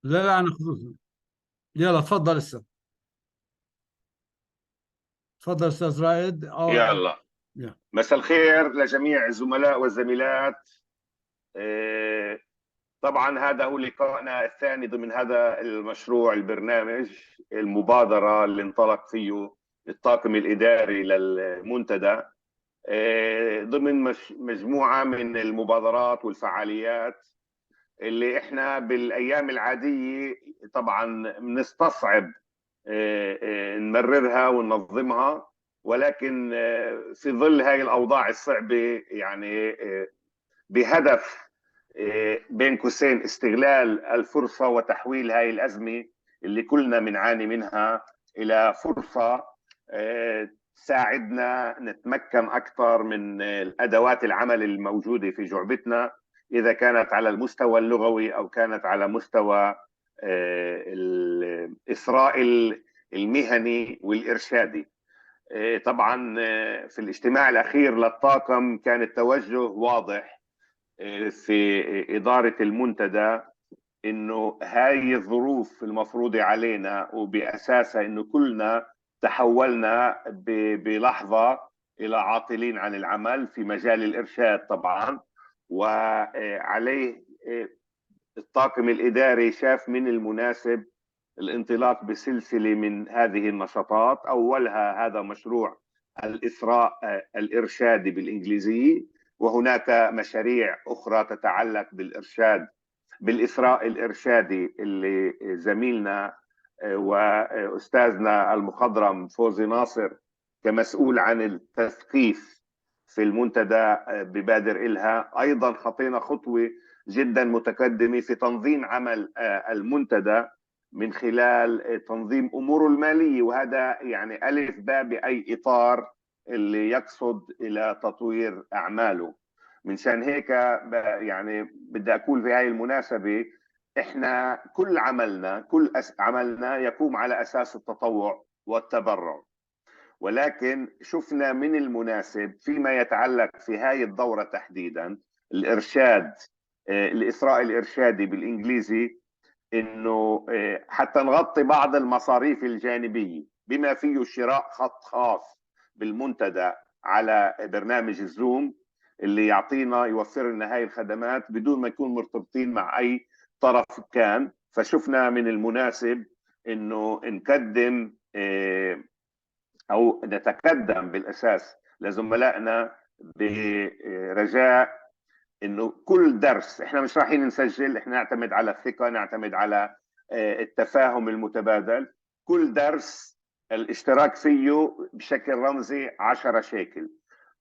لا لا، انا خصوصا. يلا تفضل استاذ. تفضل استاذ رائد يلا، يلا. مساء الخير لجميع الزملاء والزميلات. آه، طبعا هذا هو لقائنا الثاني ضمن هذا المشروع، البرنامج، المبادرة اللي انطلق فيه الطاقم الإداري للمنتدى، ضمن مجموعة من المبادرات والفعاليات اللي احنا بالأيام العادية طبعا بنستصعب نمررها وننظمها، ولكن في ظل هاي الأوضاع الصعبة، يعني بهدف بين قوسين استغلال الفرصة وتحويل هاي الأزمة اللي كلنا بنعاني منها إلى فرصة تساعدنا نتمكن أكثر من الأدوات العمل الموجودة في جعبتنا، إذا كانت على المستوى اللغوي أو كانت على مستوى الإثراء المهني والإرشادي. طبعا في الاجتماع الأخير للطاقم كان التوجه واضح في إدارة المنتدى، إنه هاي الظروف المفروضة علينا وبأساسها إنه كلنا تحولنا بلحظة إلى عاطلين عن العمل في مجال الإرشاد طبعا. وعليه الطاقم الإداري شاف من المناسب الانطلاق بسلسلة من هذه النشاطات، أولها هذا مشروع الإثراء الإرشادي بالإنجليزية، وهناك مشاريع أخرى تتعلق بالإرشاد، بالإثراء الإرشادي اللي زميلنا وأستاذنا المخضرم فوزي ناصر كمسؤول عن التثقيف في المنتدى ببادر إلها. أيضا خطينا خطوة جدا متقدمة في تنظيم عمل المنتدى من خلال تنظيم أموره المالية، وهذا يعني ألف باء بأي إطار اللي يقصد إلى تطوير أعماله. من شان هيك يعني بدي أقول في هاي المناسبة، إحنا كل عملنا، عملنا يقوم على أساس التطوع والتبرع، ولكن شفنا من المناسب فيما يتعلق في هاي الدورة تحديدا الإرشاد، الإثراء الإرشادي بالإنجليزي، انه حتى نغطي بعض المصاريف الجانبيه بما فيه شراء خط خاص بالمنتدى على برنامج الزوم اللي يعطينا يوفر لنا هاي الخدمات بدون ما يكون مرتبطين مع اي طرف كان. فشفنا من المناسب انه نقدم او نتقدم بالاساس لزملائنا برجاء انه كل درس احنا مش رايحين نسجل، احنا نعتمد على الثقه، نعتمد على التفاهم المتبادل. كل درس الاشتراك فيه بشكل رمزي 10 شيكل.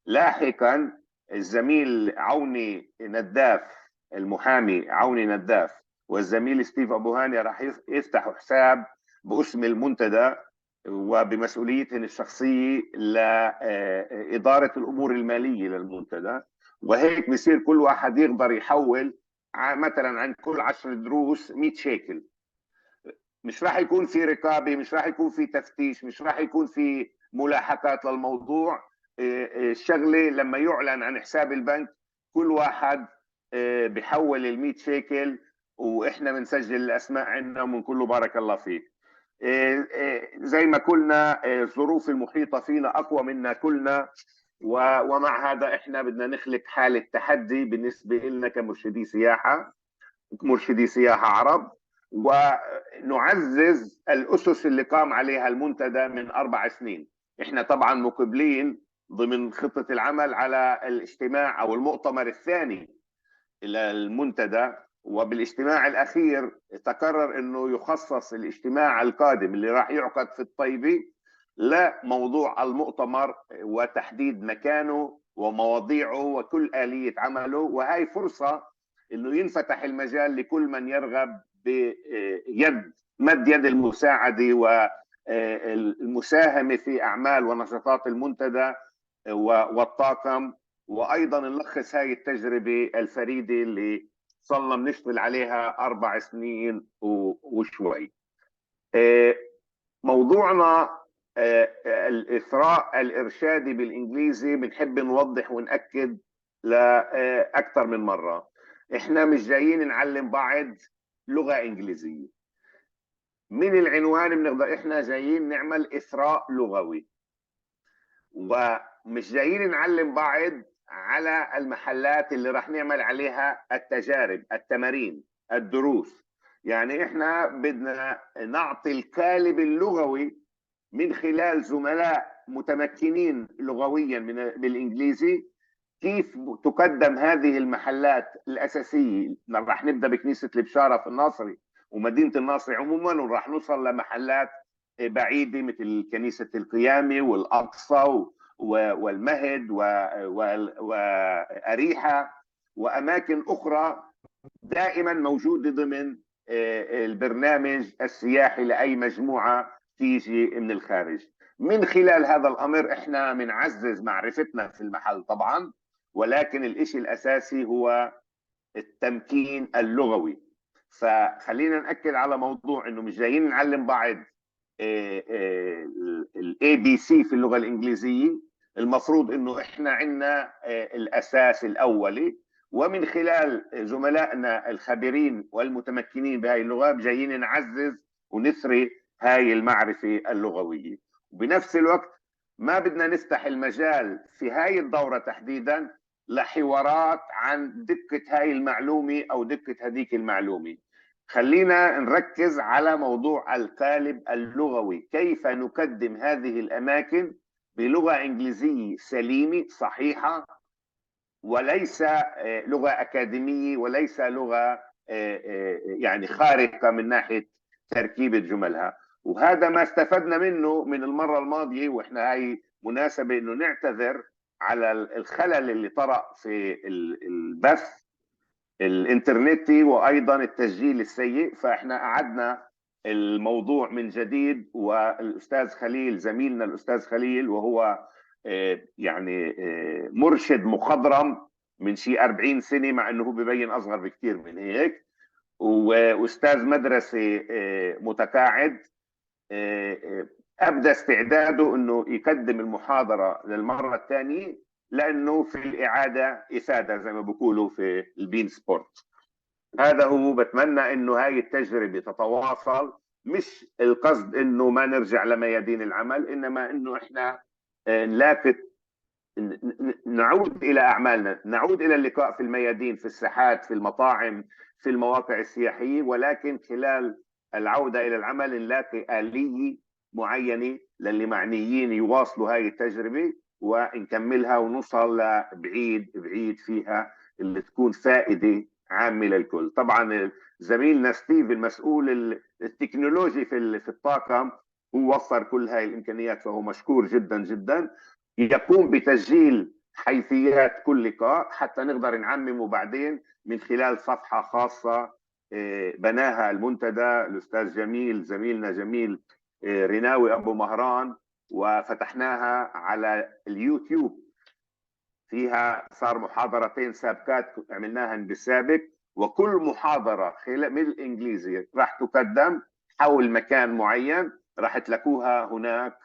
لاحقا الزميل عوني نداف، المحامي عوني نداف، والزميل ستيف ابو هاني راح يفتحوا حساب باسم المنتدى وبمسؤوليتهم الشخصيه لاداره الامور الماليه للمنتدى. وهيك بصير كل واحد يقدر يحول مثلا عن كل 10 دروس 100 شيكل. مش راح يكون في رقابه، مش راح يكون في تفتيش، مش راح يكون في ملاحقات للموضوع. الشغله لما يعلن عن حساب البنك كل واحد بحول ال 100 شيكل، واحنا بنسجل الاسماء عندنا وبنقول له بارك الله فيك. زي ما قلنا الظروف المحيطه فينا اقوى منا كلنا، ومع هذا احنا بدنا نخلق حاله تحدي بالنسبه لنا كمرشدي سياحه، مرشدي سياحه عرب، ونعزز الاسس اللي قام عليها المنتدى من 4 سنين. احنا طبعا مقبلين ضمن خطه العمل على الاجتماع او المؤتمر الثاني الى المنتدى، وبالاجتماع الاخير تقرر انه يخصص الاجتماع القادم اللي راح يعقد في الطيبه لموضوع المؤتمر وتحديد مكانه ومواضيعه وكل آلية عمله. وهي فرصة انه ينفتح المجال لكل من يرغب بيد مد يد المساعدة والمساهمة في أعمال ونشاطات المنتدى والطاقم، وايضا نلخص هاي التجربه الفريده اللي صلنا بنشتغل عليها 4 سنين وشوي. موضوعنا الاثراء الارشادي بالانجليزي بنحب نوضح وناكد لاكثر من مره، احنا مش جايين نعلم بعض لغة إنجليزية. من العنوان بنقدر إحنا جايين نعمل إثراء لغوي، ومش جايين نعلم بعض على المحلات اللي راح نعمل عليها التجارب، التمارين، الدروس. يعني إحنا بدنا نعطي الكالب اللغوي من خلال زملاء متمكنين لغويا بالإنجليزي كيف تقدم هذه المحلات الأساسية. راح نبدأ بكنيسة البشارة في الناصري ومدينة الناصري عموما، وراح نوصل لمحلات بعيدة مثل كنيسة القيامة والأقصى والمهد وأريحة وأماكن أخرى دائما موجودة ضمن البرنامج السياحي لأي مجموعة تيجي من الخارج. من خلال هذا الأمر إحنا بنعزز معرفتنا في المحل طبعا، ولكن الإشي الأساسي هو التمكين اللغوي. فخلينا نأكد على موضوع إنه مش جايين نعلم بعض الاي بي سي في اللغة الإنجليزية. المفروض إنه إحنا عندنا الأساس الأولي، ومن خلال زملائنا الخبيرين والمتمكنين بهاي اللغة جايين نعزز ونثري هاي المعرفة اللغوية. وبنفس الوقت ما بدنا نفتح المجال في هاي الدورة تحديدا لحوارات عن دقة هاي المعلومة أو دقة هذيك المعلومة. خلينا نركز على موضوع القالب اللغوي، كيف نقدم هذه الأماكن بلغة إنجليزية سليمة صحيحة، وليس لغة أكاديمية، وليس لغة يعني خارقة من ناحية تركيبة جملها. وهذا ما استفدنا منه من المرة الماضية، وإحنا هاي مناسبة إنه نعتذر على الخلل اللي طرأ في البث الإنترنتي وأيضا التسجيل السيء. فإحنا أعدنا الموضوع من جديد، والأستاذ خليل زميلنا الأستاذ خليل وهو يعني مرشد مخضرم من شيء 40 سنة، مع أنه ببين أصغر بكثير من هيك، وأستاذ مدرسة متقاعد، أبدأ استعداده أنه يقدم المحاضرة للمرة الثانية، لأنه في الإعادة إفادة زي ما بيقولوا في البين سبورت. هذا هو. بتمنى أنه هاي التجربة تتواصل، مش القصد أنه ما نرجع لميادين العمل، إنما أنه إحنا نلاقي نعود إلى أعمالنا، نعود إلى اللقاء في الميادين، في الساحات، في المطاعم، في المواقع السياحية، ولكن خلال العودة إلى العمل نلاقي آلية معينة للي معنيين يواصلوا هاي التجربة ونكملها ونوصل لبعيد بعيد فيها، اللي تكون فائدة عامة للكل. طبعا زميلنا ستيف المسؤول التكنولوجي في الطاقم هو وفر كل هاي الإمكانيات، فهو مشكور جدا جدا. يقوم بتسجيل حيثيات كل لقاء حتى نقدر نعممه بعدين من خلال صفحة خاصة بناها المنتدى الأستاذ جميل، زميلنا جميل رناوي أبو مهران، وفتحناها على اليوتيوب. فيها صار محاضرتين سابقات عملناها بالسابق، وكل محاضرة من الإنجليزي راح تقدم حول مكان معين راح تلاقوها هناك،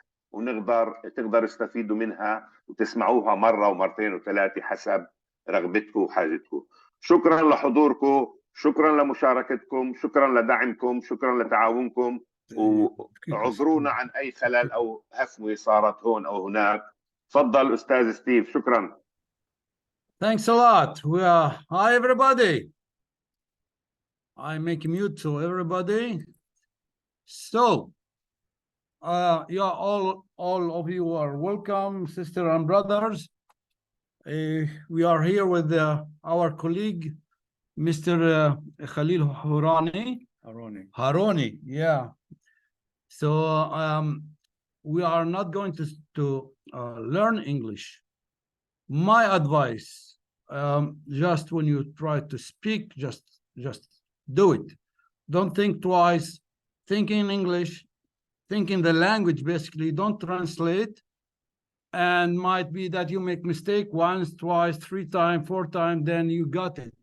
تقدر تستفيدوا منها وتسمعوها مرة ومرتين وثلاثة حسب رغبتكم وحاجتكم. شكرا لحضوركم، شكرا لمشاركتكم، شكرا لدعمكم، شكرا لتعاونكم، وعذرونا عن أي خلل أو هفوة صارت هون أو هناك. تفضل أستاذ ستيف. شكرا. Thanks a lot. Hi everybody. I make mute so everybody. So yeah, all of you are welcome, sisters and brothers. We are here with our colleague, Mr. Khalil Haroni. Yeah. So we are not going to learn English. My advice, just when you try to speak, just do it. Don't think twice. Think in English. Think in the language, basically. Don't translate. And might be that you make mistake once, twice, 3 times, 4 times, then you got it.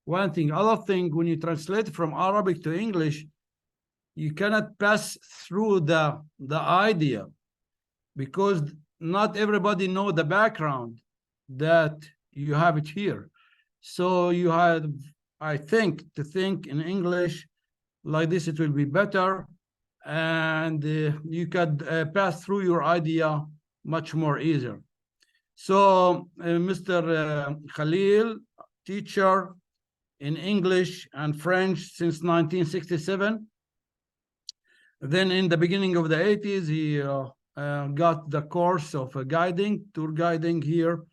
One thing. Other thing, when you translate from Arabic to English, you cannot pass through the idea, because not everybody know the background that you have it here. So you have, I think, to think in English Like this, it will be better, and you could pass through your idea much more easier. So, Mr. Khalil, teacher in English and French since 1967. Then in the beginning of the 80s, he got the course of tour guiding here.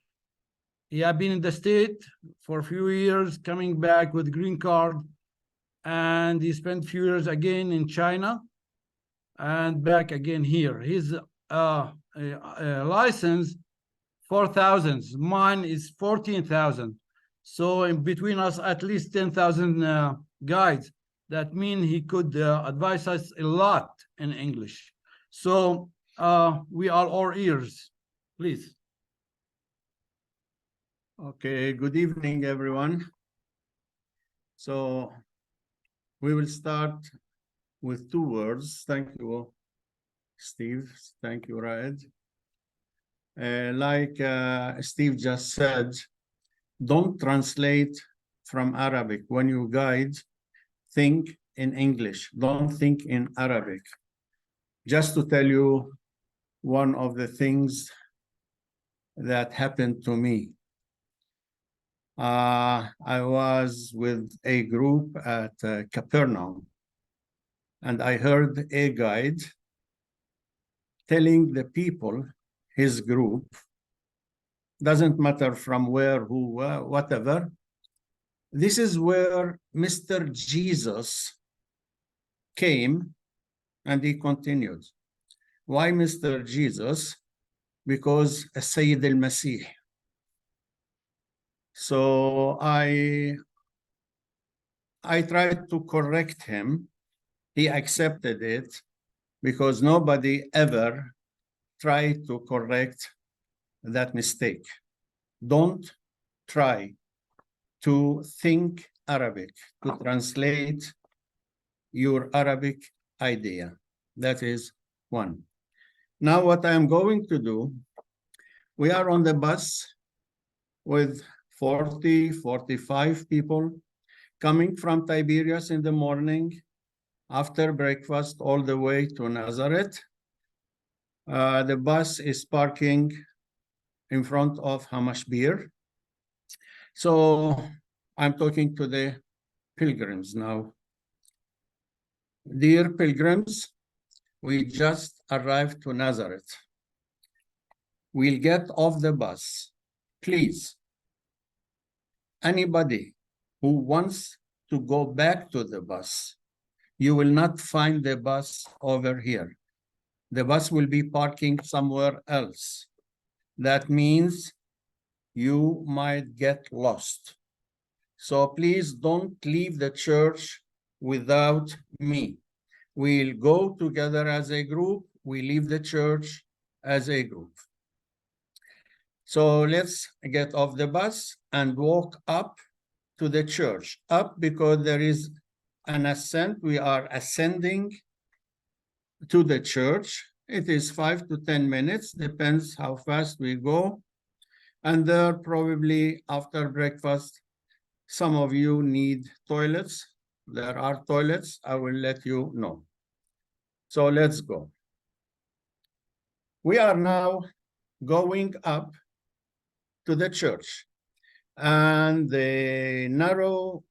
He had been in the state for a few years, coming back with green card, and he spent a few years again in China and back again here. His license 4,000. Mine is 14,000. So in between us, at least 10,000 guides. That means he could advise us a lot in English. So we are all ears. Please. Okay, good evening, everyone. So we will start with 2 words. Thank you, Steve. Thank you, Raed. Like Steve just said, don't translate from Arabic. When you guide, think in English. Don't think in Arabic. Just to tell you one of the things that happened to me. I was with a group at Capernaum, and I heard a guide telling the people, his group, doesn't matter from where, who, whatever, this is where Mr. Jesus came, and he continued. Why Mr. Jesus? Because Sayyid al-Masih. So I tried to correct him. He accepted it because nobody ever tried to correct that mistake. Don't try to think Arabic, to translate your Arabic idea. That is one. Now what I'm going to do, we are on the bus with 40, 45 people coming from Tiberias in the morning, after breakfast, all the way to Nazareth. The bus is parking in front of Hamash Beer. So I'm talking to the pilgrims now. Dear pilgrims, we just arrived to Nazareth. We'll get off the bus. Please, anybody who wants to go back to the bus, you will not find the bus over here. The bus will be parking somewhere else. That means you might get lost. So please don't leave the church without me. We'll go together as a group. We leave the church as a group. So let's get off the bus and walk up to the church. Up because there is an ascent. We are ascending to the church. It is 5 to 10 minutes, depends how fast we go. And there probably after breakfast, some of you need toilets. There are toilets, I will let you know. So let's go. We are now going up to the church. And the narrow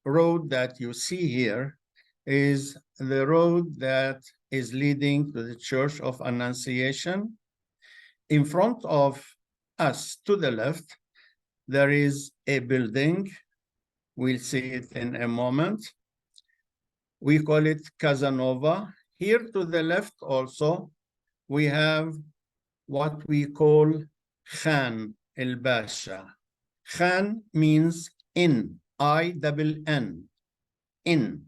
road that you see here is the road that is leading to the Church of Annunciation. In front of us, to the left, there is a building. We'll see it in a moment. We call it Casanova. Here to the left also, we have what we call Khan el-Basha. Khan means inn, I-double-N, inn,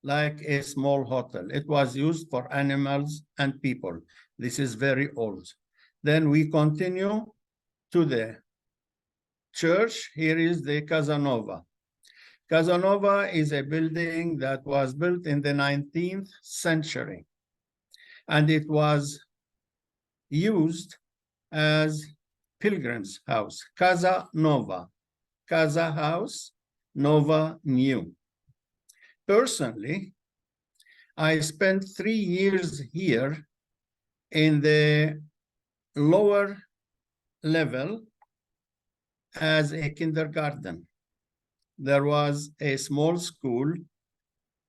like a small hotel. It was used for animals and people. This is very old. Then we continue to the church. Here is the Casanova. Casanova is a building that was built in the 19th century, and it was used as pilgrim's house. Casa Nova, Casa house, Nova new. personally, I spent 3 years here in the lower level as a kindergarten. There was a small school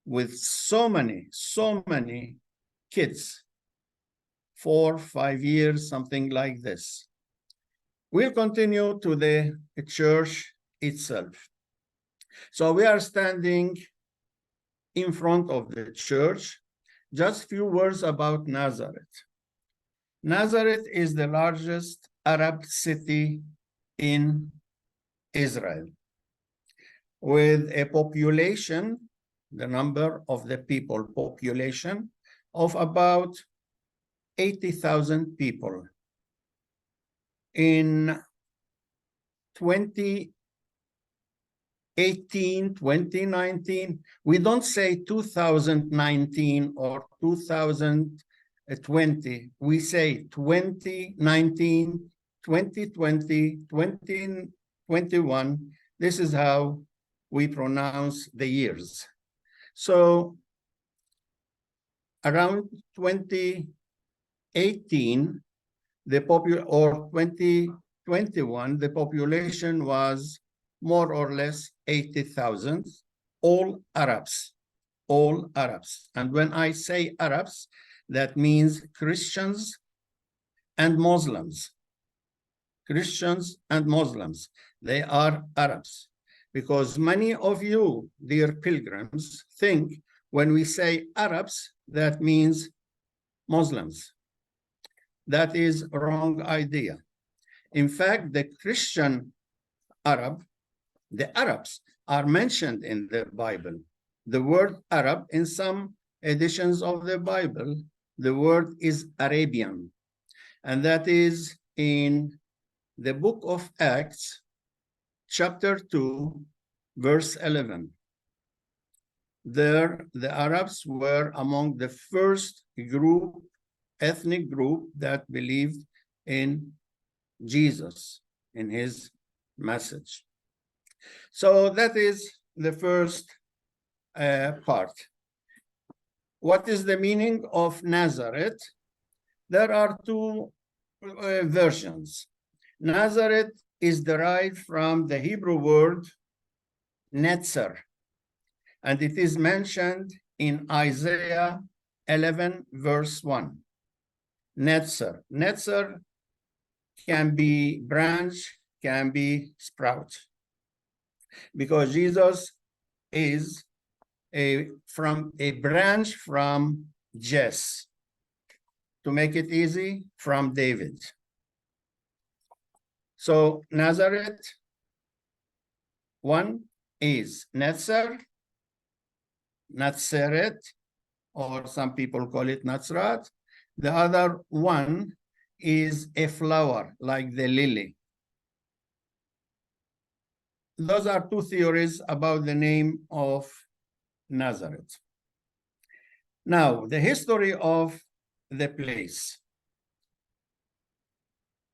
with so many kids, 4, 5 years, something like this. We'll continue to the church itself. So we are standing in front of the church. Just few words about Nazareth. Nazareth is the largest Arab city in Israel, with a population, the number of the people population of about 80,000 people. In 2018, 2019, we don't say 2019 or 2020, we say 2019, 2020, 2021. This is how we pronounce the years. So around 2018, or 2021, the population was more or less 80,000, all Arabs, all Arabs. And when I say Arabs, that means Christians and Muslims. Christians and Muslims, they are Arabs. Because many of you, dear pilgrims, think when we say Arabs, that means Muslims. That is a wrong idea. In fact, the Christian Arab, the Arabs are mentioned in the Bible. The word Arab, in some editions of the Bible, the word is Arabian. And that is in the book of Acts, chapter 2, verse 11. There, the Arabs were among the first ethnic group that believed in Jesus, in his message. So that is the first part. What is the meaning of Nazareth? There are two versions. Nazareth is derived from the Hebrew word Netzer, and it is mentioned in Isaiah 11, verse 1. Netzer. Netzer can be branch, can be sprout, because Jesus is from a branch from Jess. To make it easy, from David. So Nazareth, one is Netzer, Nazareth, or some people call it Nazrat. The other one is a flower, like the lily. Those are two theories about the name of Nazareth. Now, the history of the place.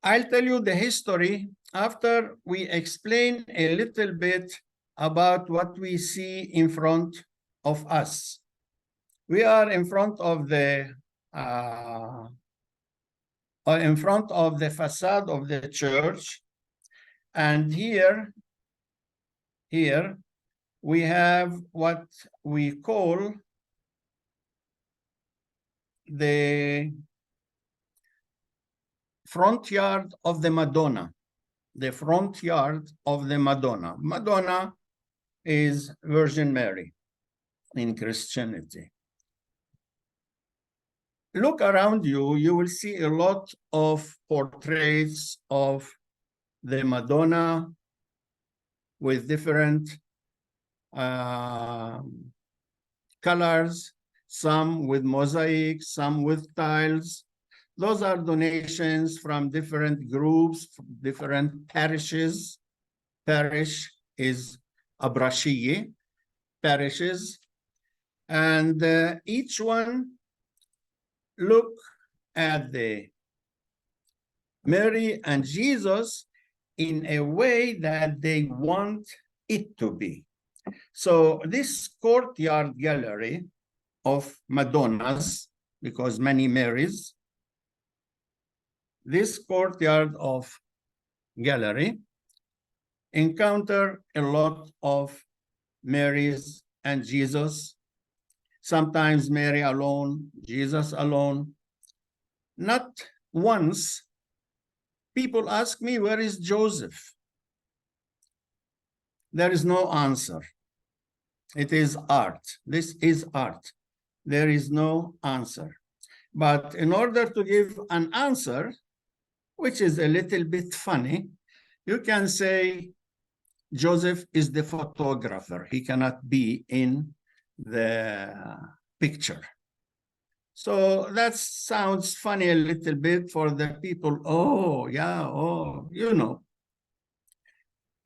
I'll tell you the history after we explain a little bit about what we see in front of us. We are in front of the facade of the church, and here we have what we call the front yard of the Madonna. The front yard of the Madonna. Madonna is Virgin Mary in Christianity. Look around you, you will see a lot of portraits of the Madonna with different colors, some with mosaics, some with tiles. Those are donations from different groups, from different parishes. Parish is abrashiye, parishes. And each one look at the Mary and Jesus in a way that they want it to be. So this courtyard gallery of Madonnas, because many Marys, this courtyard of gallery encounter a lot of Marys and Jesus, sometimes Mary alone, Jesus alone. Not once people ask me, where is Joseph? There is no answer. It is art. This is art. There is no answer. But in order to give an answer, which is a little bit funny, you can say Joseph is the photographer. He cannot be in the picture. So that sounds funny a little bit for the people. Oh, yeah, oh, you know.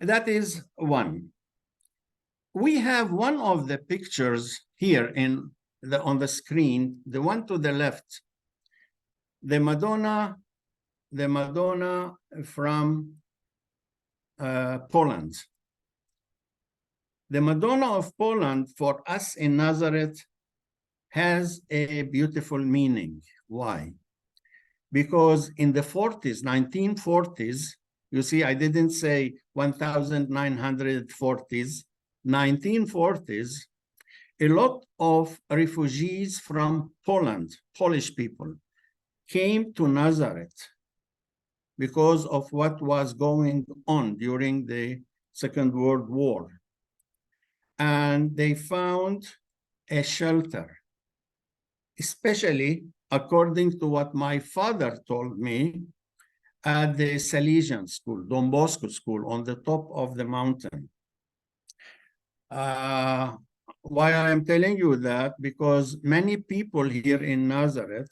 That is one. We have one of the pictures here on the screen, the one to the left, the Madonna from Poland. The Madonna of Poland for us in Nazareth has a beautiful meaning. Why? Because in the 40s, 1940s, you see, I didn't say 1940s, 1940s, a lot of refugees from Poland, Polish people, came to Nazareth because of what was going on during the Second World War. And they found a shelter, especially according to what my father told me at the Salesian school, Don Bosco school, on the top of the mountain. Why I am telling you that? Because many people here in Nazareth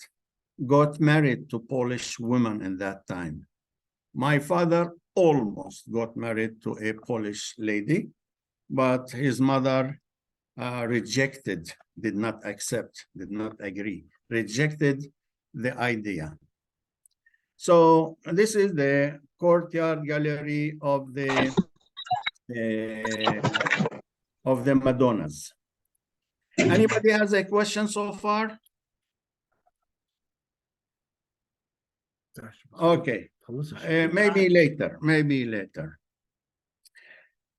got married to Polish women in that time. My father almost got married to a Polish lady, but his mother rejected, did not accept, did not agree, rejected the idea. So this is the courtyard gallery of the Madonnas. Anybody has a question so far? Okay, maybe later, maybe later.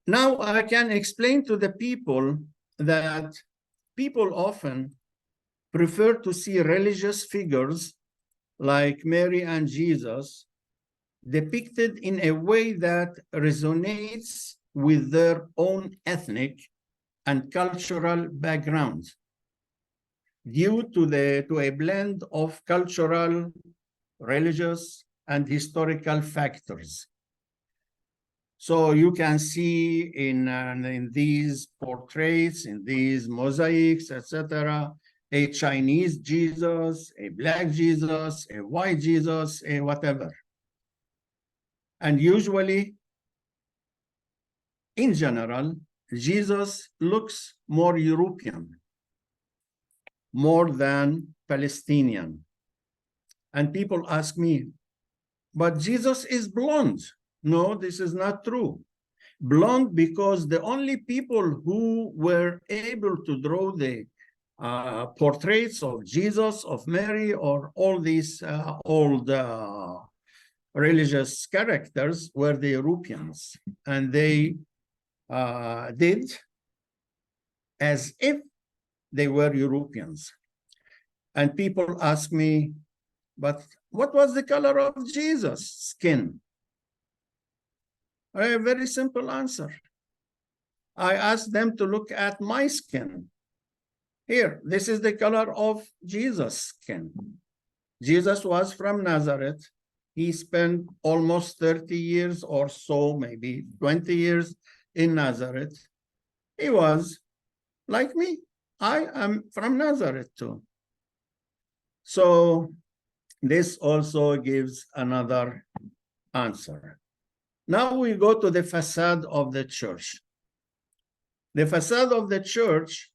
Now I can explain to the people that people often prefer to see religious figures like Mary and Jesus depicted in a way that resonates with their own ethnic and cultural background due to a blend of cultural, religious, and historical factors. So you can see in these portraits, in these mosaics, etc., a Chinese Jesus, a black Jesus, a white Jesus, a whatever. And usually, in general, Jesus looks more European, more than Palestinian. And people ask me, but Jesus is blonde. No, this is not true. Blonde because the only people who were able to draw the portraits of Jesus, of Mary, or all these old religious characters were the Europeans. And they did as if they were Europeans. And people ask me, but what was the color of Jesus' skin? A very simple answer. I asked them to look at my skin. Here, this is the color of Jesus' skin. Jesus was from Nazareth. He spent almost 30 years or so, maybe 20 years in Nazareth. He was like me. I am from Nazareth too. So this also gives another answer. Now we go to the facade of the church. The facade of the church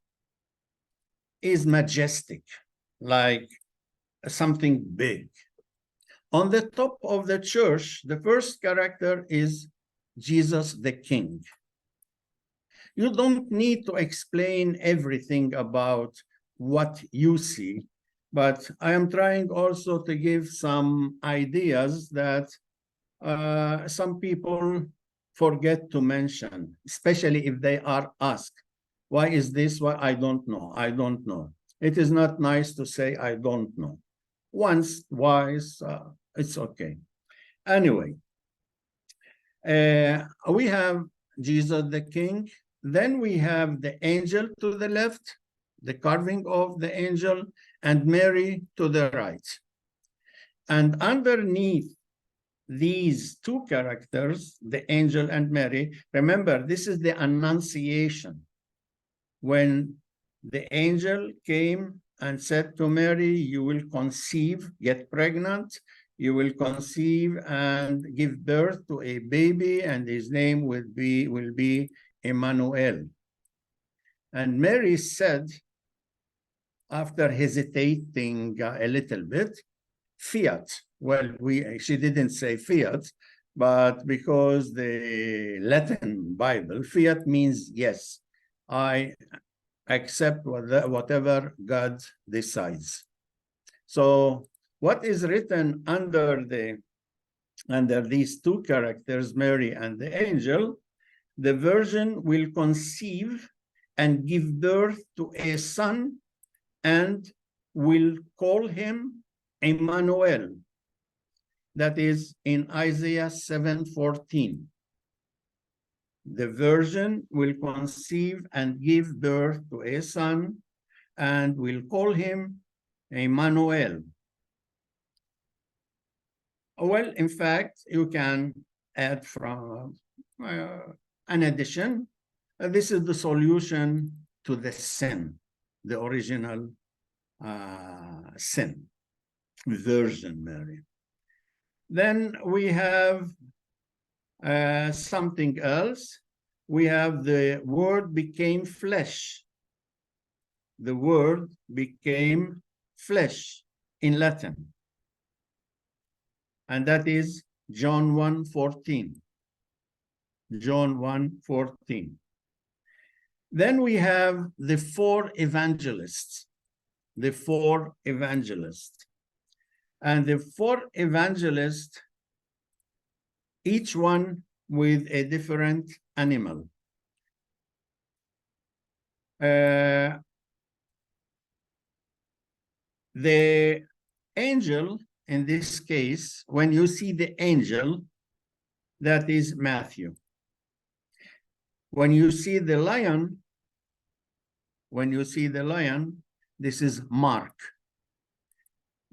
is majestic, like something big. On the top of the church, the first character is Jesus the King. You don't need to explain everything about what you see, but I am trying also to give some ideas that some people forget to mention, especially if they are asked, why is this? Why I don't know. I don't know. It is not nice to say I don't know. Once, twice, it's okay. Anyway, we have Jesus the King. Then we have the angel to the left, the carving of the angel, and Mary to the right. And underneath these two characters, the angel and Mary, remember, this is the Annunciation. When the angel came and said to Mary, you will conceive, get pregnant, you will conceive and give birth to a baby, and his name will be Emmanuel. And Mary said, after hesitating a little bit, fiat. Well, she didn't say fiat, but because the Latin Bible, fiat means yes, I accept whatever God decides. So what is written under these two characters, Mary and the angel, the virgin will conceive and give birth to a son and will call him Emmanuel. That is in Isaiah 7:14. The virgin will conceive and give birth to a son and will call him Emmanuel. Well, in fact, you can add from an addition. This is the solution to the sin, the original sin, Virgin Mary. Then we have something else. We have the Word became flesh. The Word became flesh in Latin. And that is John 1:14. John 1:14. Then we have the four evangelists. The four evangelists. And the four evangelists, each one with a different animal. The angel, in this case, when you see the angel, that is Matthew. When you see the lion, this is Mark.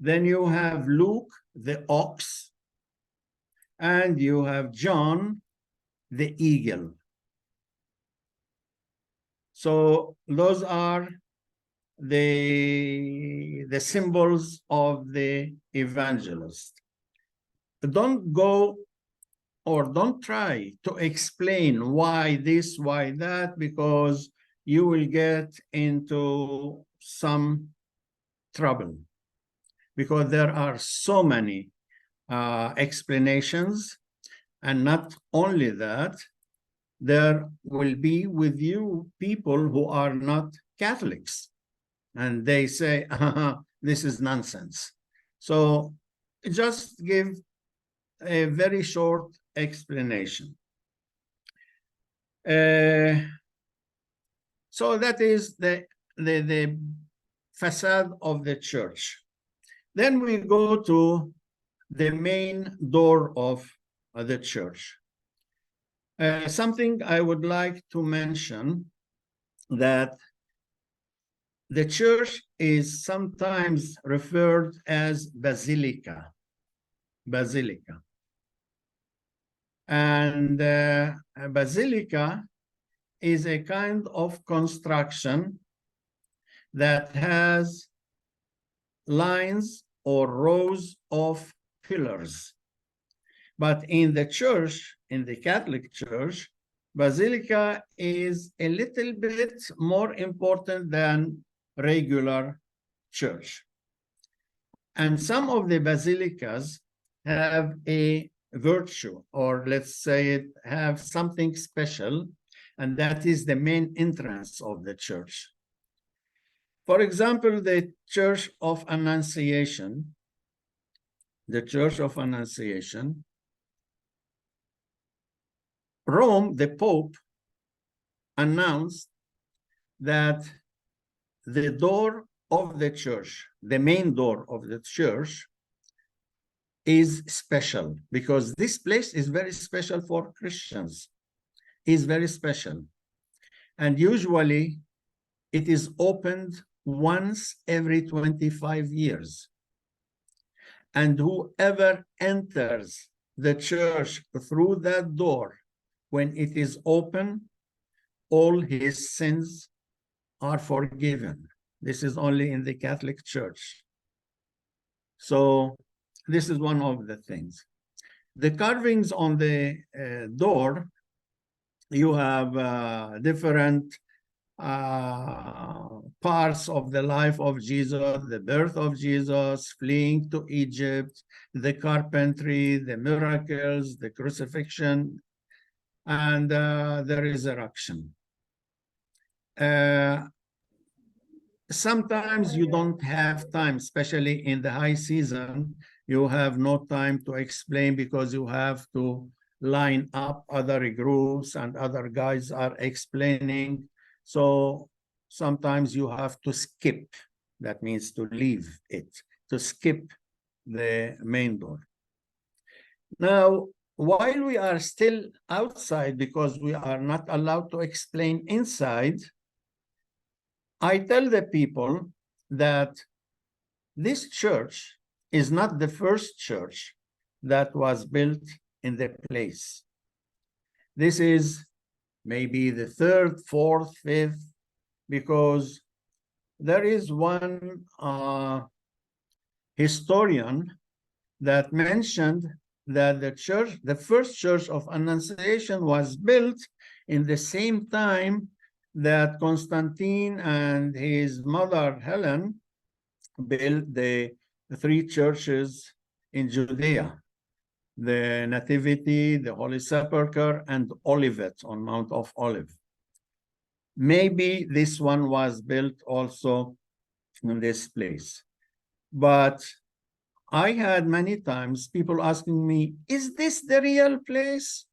Then you have Luke, the ox, and you have John, the eagle. So those are the symbols of the evangelist. Don't go or don't try to explain why this, why that, because you will get into some trouble, because there are so many explanations. And not only that, there will be with you people who are not Catholics, and they say, this is nonsense. So just give a very short explanation. So that is the facade of the church. Then we go to the main door of the church. Something I would like to mention, that the church is sometimes referred as basilica. Basilica. And a basilica is a kind of construction that has lines or rows of pillars. But in the church, in the Catholic Church, basilica is a little bit more important than regular church. And some of the basilicas have a virtue, or let's say it have something special, and that is the main entrance of the church. For example, the Church of Annunciation, Rome, the Pope, announced that the door of the church, the main door of the church, is special because this place is very special for Christians. Is very special. And usually it is opened once every 25 years. And whoever enters the church through that door, when it is open, all his sins are forgiven. This is only in the Catholic Church. So this is one of the things. The carvings on the door, you have different parts of the life of Jesus, the birth of Jesus, fleeing to Egypt, the carpentry, the miracles, the crucifixion, and the resurrection. Sometimes you don't have time, especially in the high season, you have no time to explain because you have to line up other groups and other guys are explaining. So sometimes you have to skip. That means to leave it, to skip the main door. Now, while we are still outside because we are not allowed to explain inside, I tell the people that this church is not the first church that was built in the place. This is maybe the third, fourth, fifth, because there is one historian that mentioned that the church, the first church of Annunciation, was built in the same time that Constantine and his mother Helen built the three churches in Judea: the Nativity, the Holy Sepulchre, and Olivet on Mount of Olives. Maybe this one was built also in this place. But I had many times people asking me, is this the real place?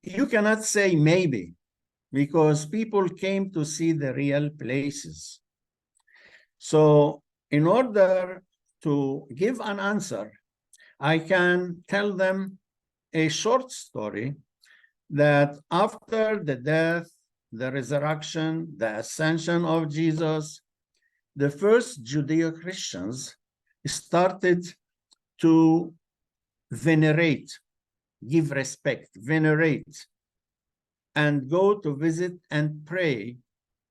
You cannot say maybe, because people came to see the real places. So in order to give an answer, I can tell them a short story that after the death, the resurrection, the ascension of Jesus, the first Judeo-Christians started to venerate, give respect, venerate, and go to visit and pray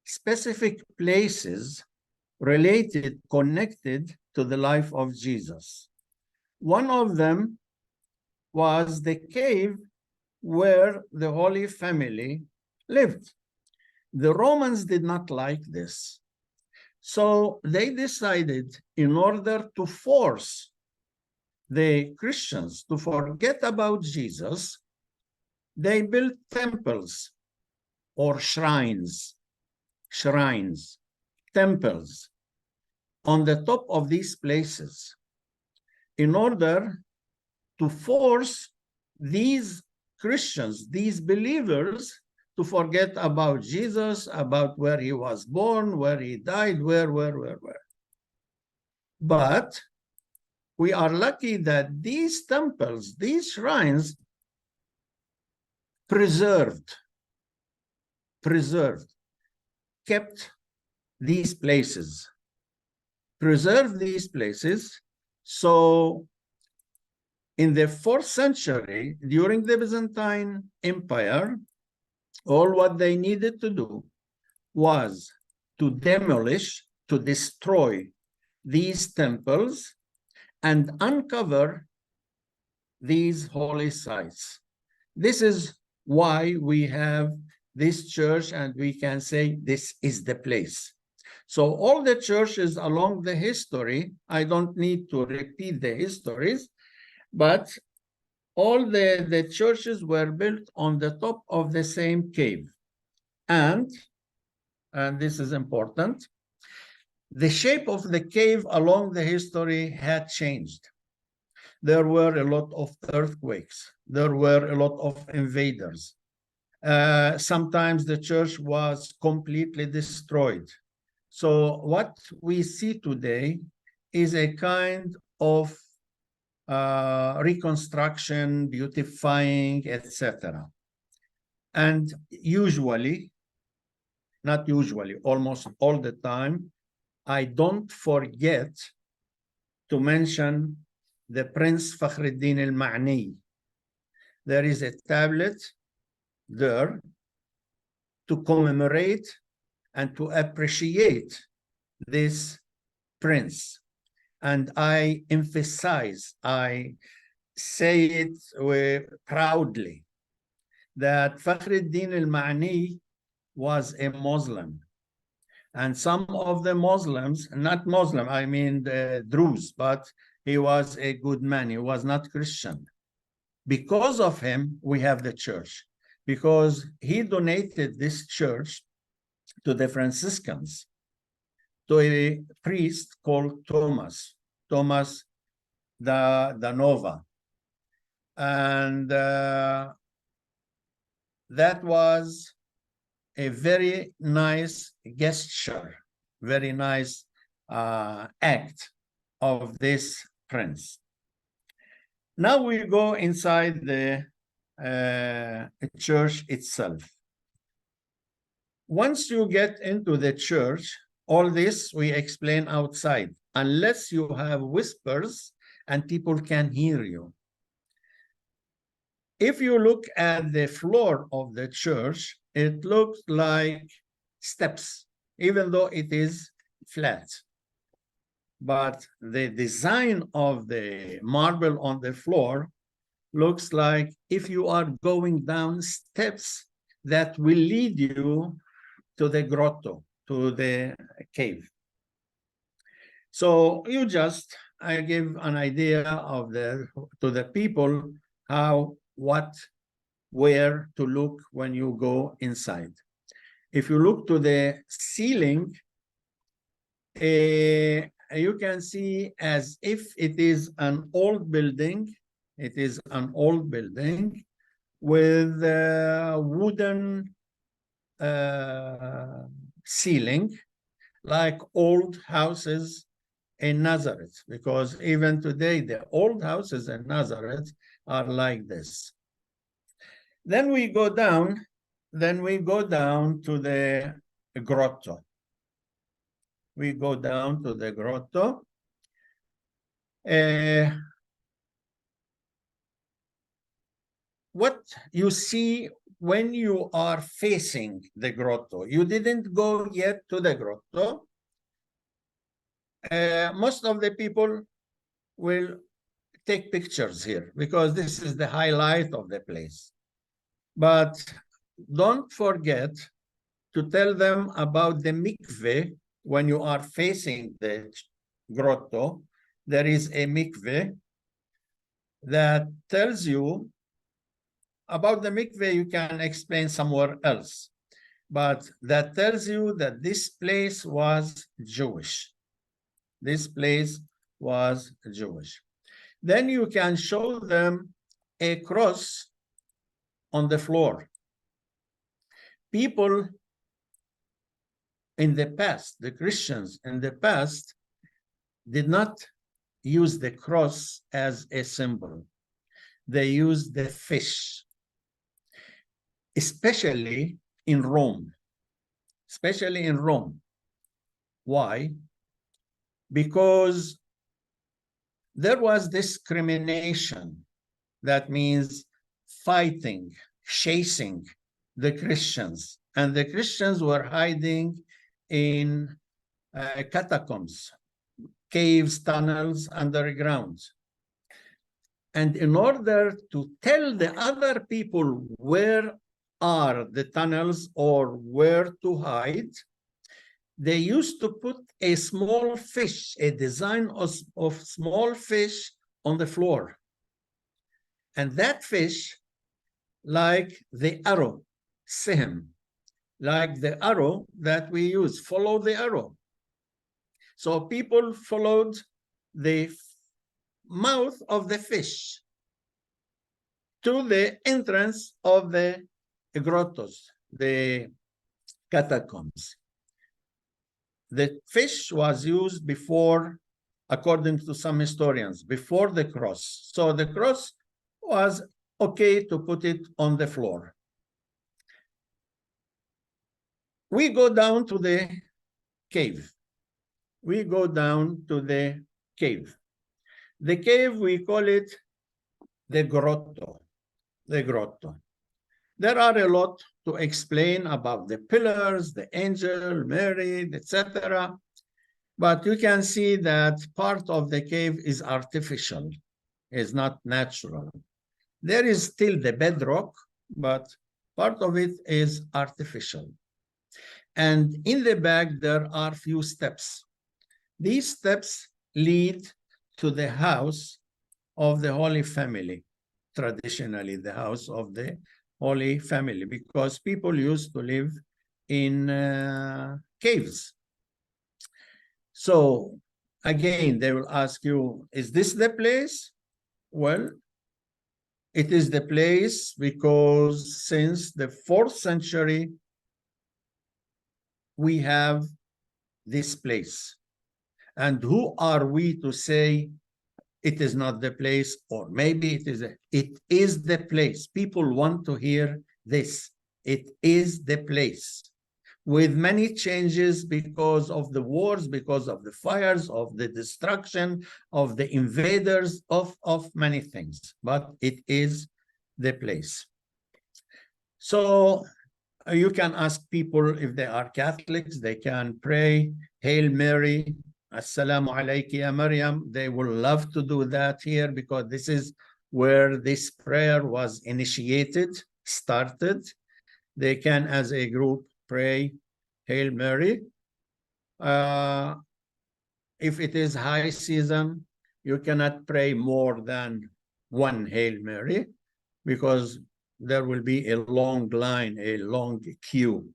specific places related, connected to the life of Jesus. One of them was the cave where the Holy Family lived. The Romans did not like this. So they decided, in order to force the Christians to forget about Jesus, they built temples or shrines, temples on the top of these places in order to force these Christians, these believers, to forget about Jesus, about where he was born, where he died, where. But we are lucky that these temples, these shrines, preserved, kept these places, preserved these places. So in the 4th century, during the Byzantine Empire, all what they needed to do was to demolish, to destroy these temples and uncover these holy sites. This is why we have this church, and we can say this is the place. So all the churches along the history, I don't need to repeat the histories, but all the churches were built on the top of the same cave. And this is important, the shape of the cave along the history had changed. There were a lot of earthquakes. There were a lot of invaders. Sometimes the church was completely destroyed. So what we see today is a kind of reconstruction, beautifying, etc. And usually, not usually, almost all the time, I don't forget to mention the Prince Fakhreddin al-Ma'ni. There is a tablet there to commemorate and to appreciate this prince. And I emphasize, I say it proudly, that Fakhreddin al-Ma'ni was a Muslim. And some of the Muslims, not Muslim, I mean the Druze, but he was a good man. He was not Christian. Because of him, we have the church, because he donated this church to the Franciscans, to a priest called Thomas da Nova. And that was a very nice gesture, very nice act of this prince. Now we go inside the church itself. Once you get into the church, all this we explain outside, unless you have whispers and people can hear you. If you look at the floor of the church, it looks like steps, even though it is flat. But the design of the marble on the floor looks like if you are going down steps that will lead you to the grotto, to the cave. So you just, I give an idea of to the people how, what, where to look when you go inside. If you look to the ceiling, you can see as if it is an old building. It is an old building with a wooden ceiling, like old houses in Nazareth, because even today the old houses in Nazareth are like this. Then we go down to the grotto. We go down to the grotto. What you see when you are facing the grotto, you didn't go yet to the grotto. Most of the people will take pictures here because this is the highlight of the place. But don't forget to tell them about the mikveh. When you are facing the grotto, there is a mikveh that tells you about the mikveh. You can explain somewhere else, but that tells you that this place was Jewish. This place was Jewish. Then you can show them a cross on the floor. People in the past, the Christians in the past, did not use the cross as a symbol. They used the fish, especially in Rome. Especially in Rome. Why? Because there was discrimination. That means fighting, chasing the Christians. And the Christians were hiding in catacombs, caves, tunnels, underground. And in order to tell the other people where are the tunnels or where to hide, they used to put a small fish, a design of small fish on the floor. And that fish, like the arrow, sihm, like the arrow that we use, follow the arrow. So people followed the mouth of the fish to the entrance of the grottos, the catacombs. The fish was used before, according to some historians, before the cross. So the cross was okay to put it on the floor. We go down to the cave. We go down to the cave. The cave, we call it the grotto. The grotto. There are a lot to explain about the pillars, the angel, Mary, etc. But you can see that part of the cave is artificial, is not natural. There is still the bedrock, but part of it is artificial. And in the back, there are few steps. These steps lead to the house of the Holy Family, traditionally the house of the Holy Family, because people used to live in caves. So again, they will ask you, is this the place? Well, it is the place because since the 4th century, we have this place. And who are we to say it is not the place, or maybe it is? It is the place. People want to hear this. It is the place, with many changes because of the wars, because of the fires, of the destruction, of the invaders, of many things. But it is the place. So you can ask people if they are Catholics, they can pray, Hail Mary, Assalamu alayki ya Maryam. They will love to do that here because this is where this prayer was initiated, started. They can, as a group, pray Hail Mary. If it is high season, you cannot pray more than one Hail Mary because there will be a long line, a long queue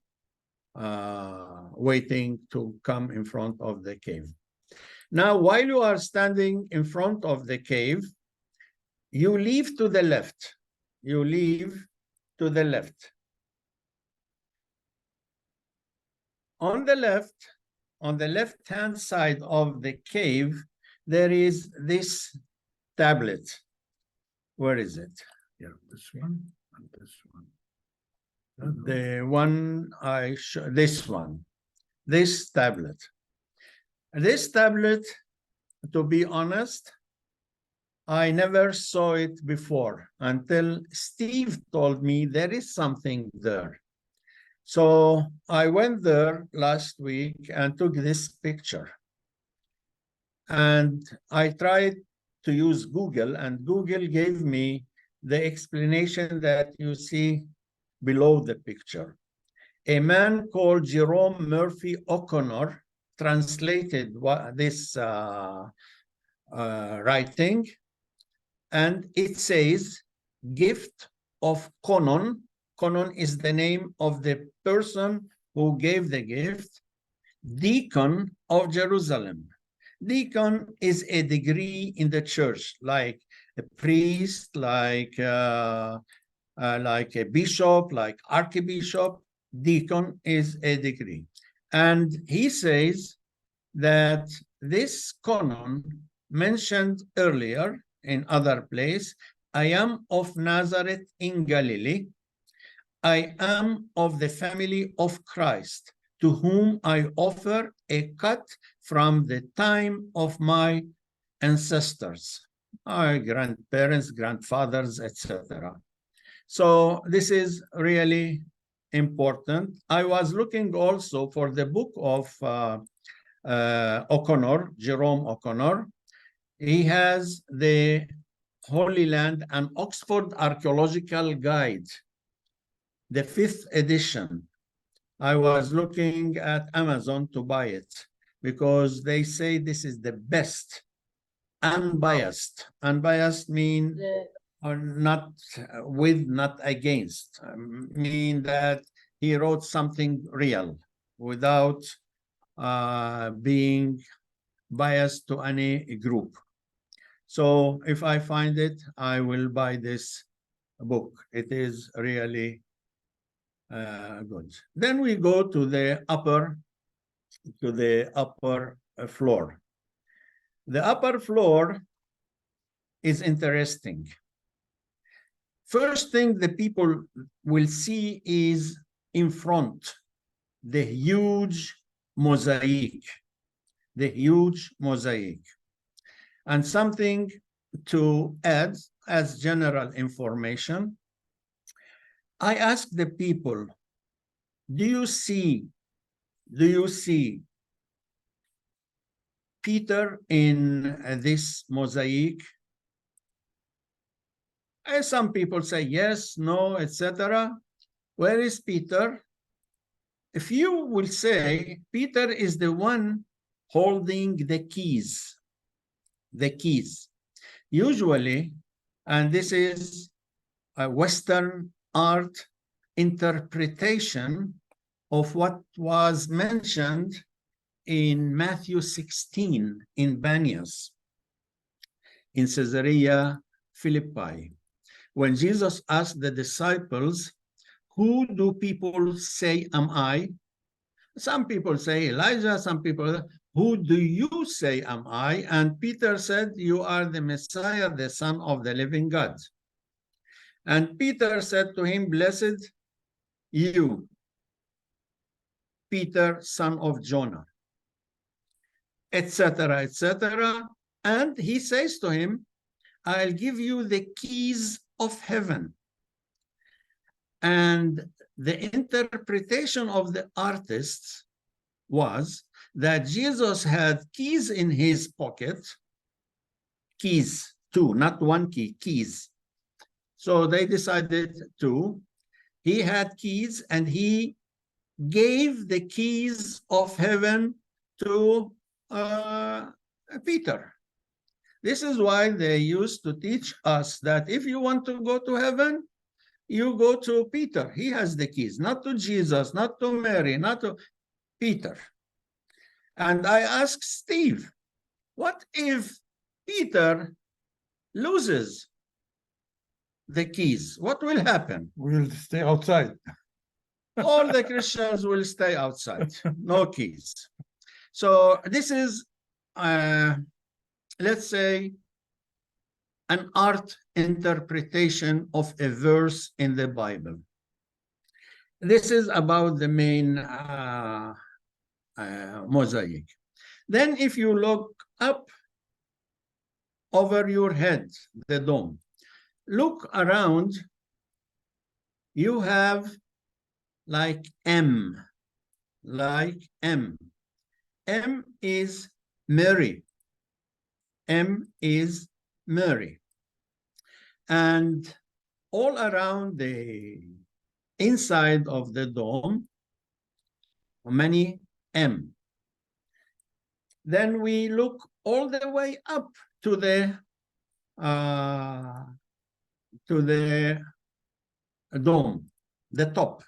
waiting to come in front of the cave. Now, while you are standing in front of the cave, you leave to the left. You leave to the left. On the left-hand side of the cave, there is this tablet. Where is it? Yeah, this one and this one. The one I show, this one, this tablet. This tablet, to be honest, I never saw it before until Steve told me there is something there. So I went there last week and took this picture. And I tried to use Google, and Google gave me the explanation that you see below the picture. A man called Jerome Murphy O'Connor translated this writing, and it says, gift of Conon. Conon is the name of the person who gave the gift, deacon of Jerusalem. Deacon is a degree in the church, like a priest, like a bishop, like archbishop. Deacon is a degree. And he says that this Conon mentioned earlier in other place, I am of Nazareth in Galilee. I am of the family of Christ, to whom I offer a cut from the time of my ancestors, my grandparents, grandfathers, etc. So this is really important. I was looking also for the book of O'Connor, Jerome O'Connor. He has the Holy Land and Oxford Archaeological Guide, the 5th edition. I was looking at Amazon to buy it because they say this is the best, unbiased. Unbiased means or not with, not against, mean that he wrote something real without being biased to any group. So if I find it, I will buy this book. It is really good. Then we go to the upper floor. The upper floor is interesting. First thing the people will see is in front, the huge mosaic, And something to add as general information, I asked the people, do you see Peter in this mosaic? And some people say yes, no, etc. Where is Peter? If you will say Peter is the one holding the keys, usually, and this is a Western art interpretation of what was mentioned in Matthew 16 in Banias, in Caesarea Philippi, when Jesus asked the disciples, who do people say am I? Some people say Elijah, some people, who do you say am I? And Peter said, you are the Messiah, the Son of the living God. And Peter said to him, blessed you, Peter, son of Jonah, etc., etc. And he says to him, I'll give you the keys of heaven. And the interpretation of the artists was that Jesus had keys in his pocket, keys, two, not one key, keys. So they decided to, he had keys and he gave the keys of heaven to Peter. This is why they used to teach us that if you want to go to heaven, you go to Peter. He has the keys, not to Jesus, not to Mary, not to Peter. And I asked Steve, what if Peter loses the keys? What will happen? We'll stay outside. All the Christians will stay outside, no keys. So this is, let's say, an art interpretation of a verse in the Bible. This is about the main mosaic. Then if you look up over your head, the dome, look around, you have like M. M is Mary. M is Mary. And all around the inside of the dome, many M. Then we look all the way up to the dome, the top.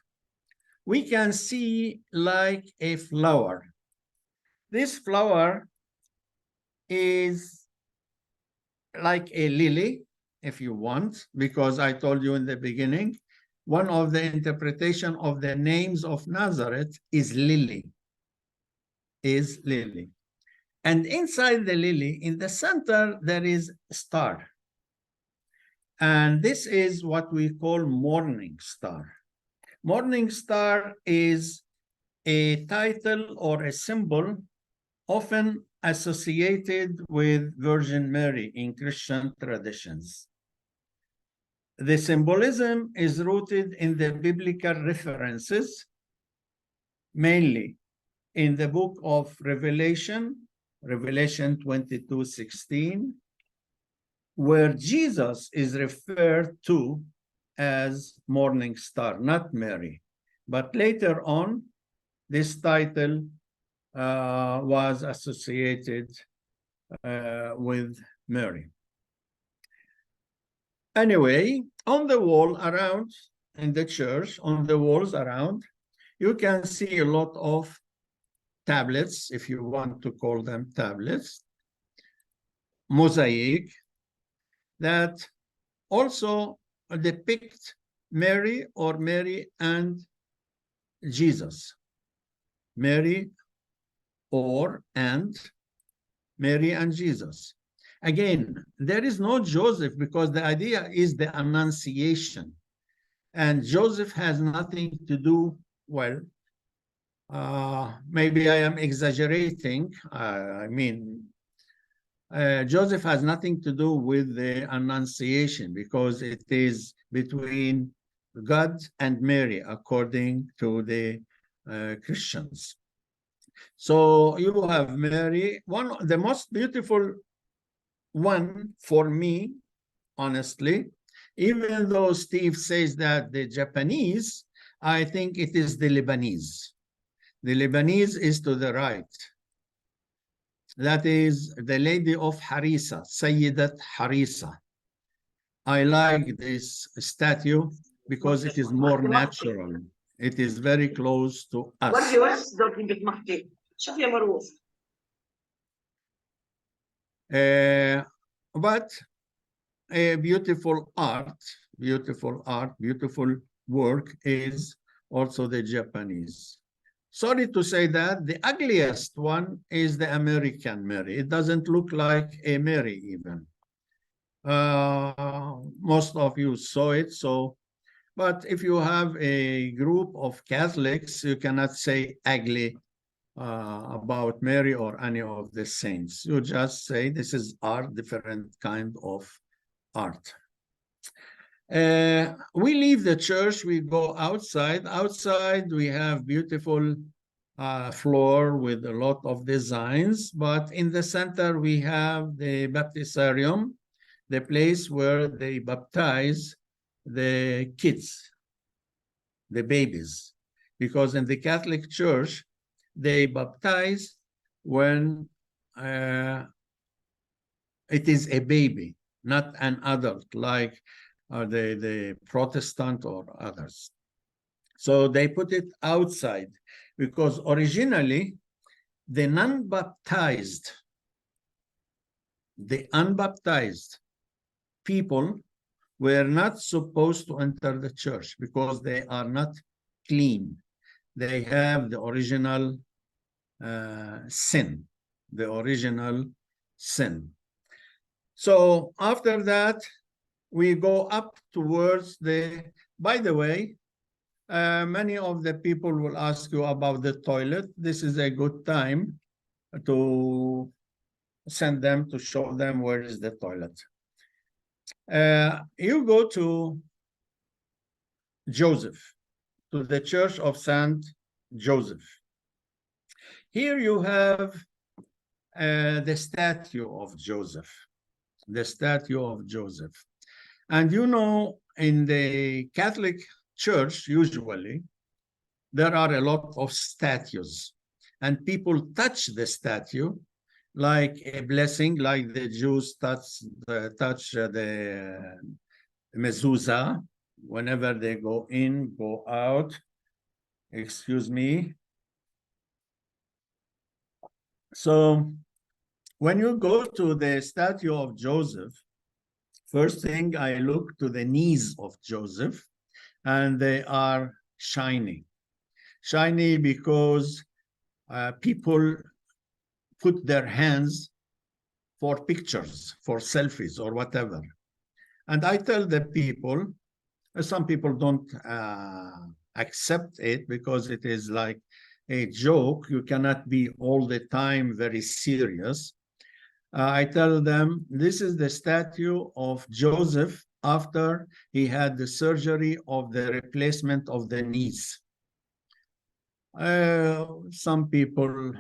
We can see like a flower. This flower is like a lily, if you want, because I told you in the beginning, one of the interpretation of the names of Nazareth is lily, And inside the lily, in the center, there is a star. And this is what we call morning star. Morning star is a title or a symbol often associated with Virgin Mary in Christian traditions. The symbolism is rooted in the biblical references, mainly in the book of Revelation 22:16, where Jesus is referred to as morning star, not Mary. But later on, this title was associated with Mary. Anyway, on the wall around in the church, on the walls around, you can see a lot of tablets, if you want to call them tablets, mosaic, that also depict Mary or Mary and Jesus. Mary or and Mary and Jesus. Again, there is no Joseph because the idea is the Annunciation. And Joseph has nothing to do, well, maybe I am exaggerating. I mean, Joseph has nothing to do with the Annunciation because it is between God and Mary, according to the Christians. So you have Mary, the most beautiful one for me, honestly, even though Steve says that the Japanese, I think it is the Lebanese. The Lebanese is to the right. That is the Lady of Harissa, Sayyidat Harissa. I like this statue because it is more natural. It is very close to us. But a beautiful art, beautiful work is also the Japanese. Sorry to say that the ugliest one is the American Mary. It doesn't look like a Mary even. Most of you saw it, so, but if you have a group of Catholics, you cannot say ugly about Mary or any of the saints. You just say this is art, different kind of art. We leave the church, we go outside. Outside, we have beautiful floor with a lot of designs, but in the center, we have the baptisarium, the place where they baptize the kids, the babies, because in the Catholic Church, they baptize when it is a baby, not an adult, like the Protestant or others. So they put it outside because originally the unbaptized people were not supposed to enter the church because they are not clean. They have the original sin, the original sin. So after that, we go up towards the, by the way, many of the people will ask you about the toilet. This is a good time to send them to show them where is the toilet. You go to Joseph, to the Church of Saint Joseph. Here you have the statue of Joseph, the statue of Joseph. And you know, in the Catholic Church, usually, there are a lot of statues, and people touch the statue like a blessing, like the Jews touch the mezuzah whenever they go in, go out. Excuse me. So when you go to the statue of Joseph, first thing I look to the knees of Joseph, and they are shiny. Shiny because people put their hands for pictures, for selfies or whatever. And I tell the people, some people don't accept it because it is like a joke. You cannot be all the time very serious. I tell them, this is the statue of Joseph after he had the surgery of the replacement of the knees. Some people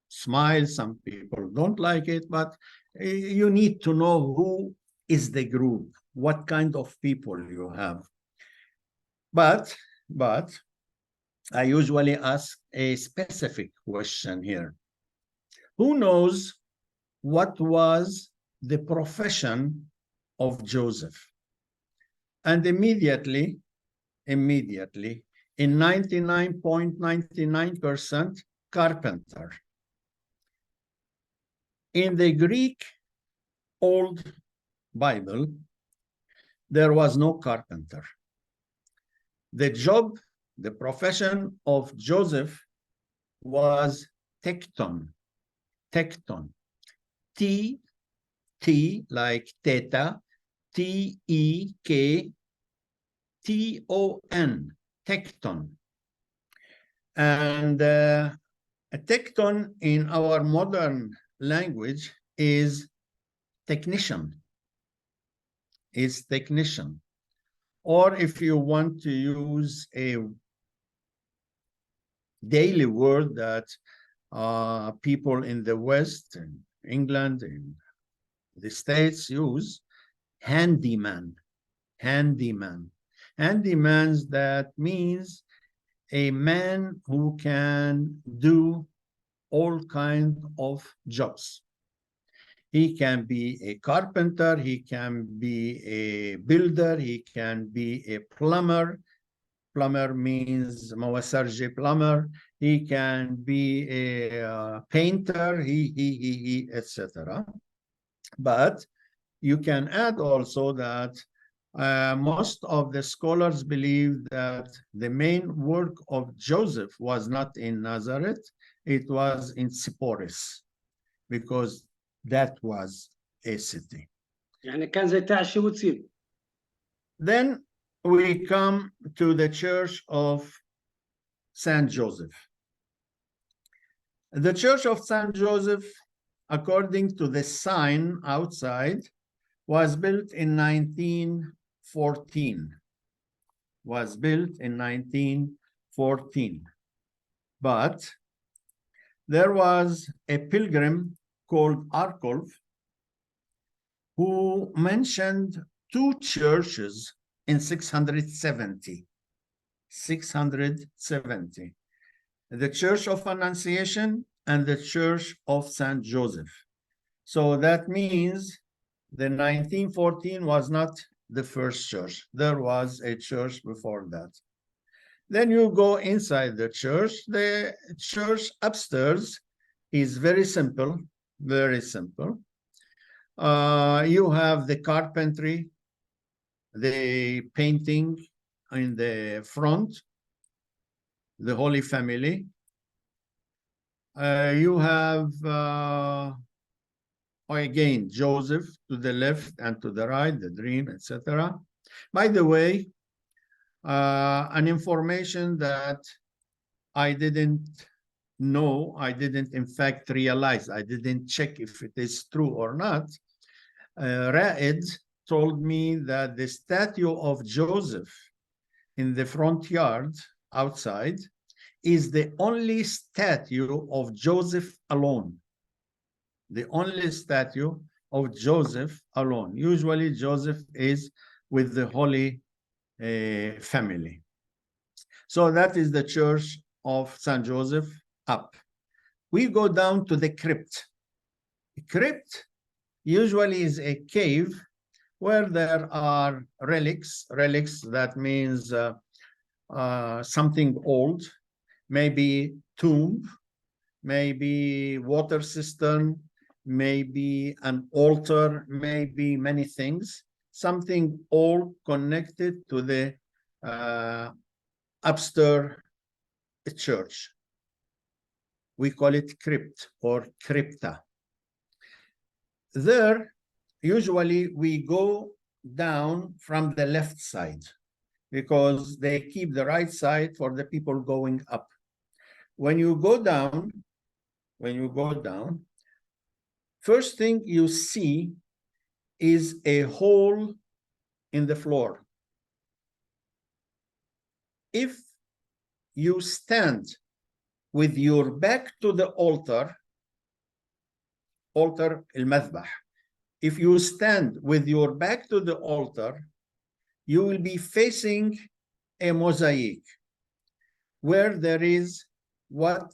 smile, some people don't like it, but you need to know who is the group, what kind of people you have. But I usually ask a specific question here. Who knows what was the profession of Joseph? And immediately, in 99.99% carpenter. In the Greek Old Bible, there was no carpenter. The job, the profession of Joseph was tekton. Tekton. T like theta, Tekton, tekton. And a tekton in our modern language is technician, Or if you want to use a daily word that people in the West, in England, in the States use, handyman. Handyman, that means a man who can do all kinds of jobs. He can be a carpenter, he can be a builder, he can be a plumber. Plumber means موسرجي plumber. He can be a painter, etc. But you can add also that most of the scholars believe that the main work of Joseph was not in Nazareth, it was in Sepphoris, because that was a city. يعني كان زي تعشي وتصيب. Then we come to the church of Saint Joseph. The church of Saint Joseph, according to the sign outside, was built in 1914. But there was a pilgrim called Arculf who mentioned two churches in 670. The Church of Annunciation and the Church of Saint Joseph. So that means the 1914 was not the first church. There was a church before that. Then you go inside the church. The church upstairs is very simple. You have the carpentry, the painting in the front, the Holy Family. You have, again, Joseph to the left and to the right, the dream, etc. By the way, an information that I didn't know, I didn't in fact realize, I didn't check if it is true or not. Ra'ed told me that the statue of Joseph in the front yard outside is the only statue of Joseph alone. The only statue of Joseph alone. Usually Joseph is with the Holy Family. So that is the church of Saint Joseph up. We go down to the crypt. The crypt usually is a cave where there are relics. Relics, that means something old, maybe tomb, maybe water cistern, maybe an altar, maybe many things, something all connected to the upstairs church. We call it crypt or crypta. There, usually we go down from the left side because they keep the right side for the people going up. When you go down, first thing you see is a hole in the floor. If you stand with your back to the altar المذبح, if you stand with your back to the altar, you will be facing a mosaic where there is what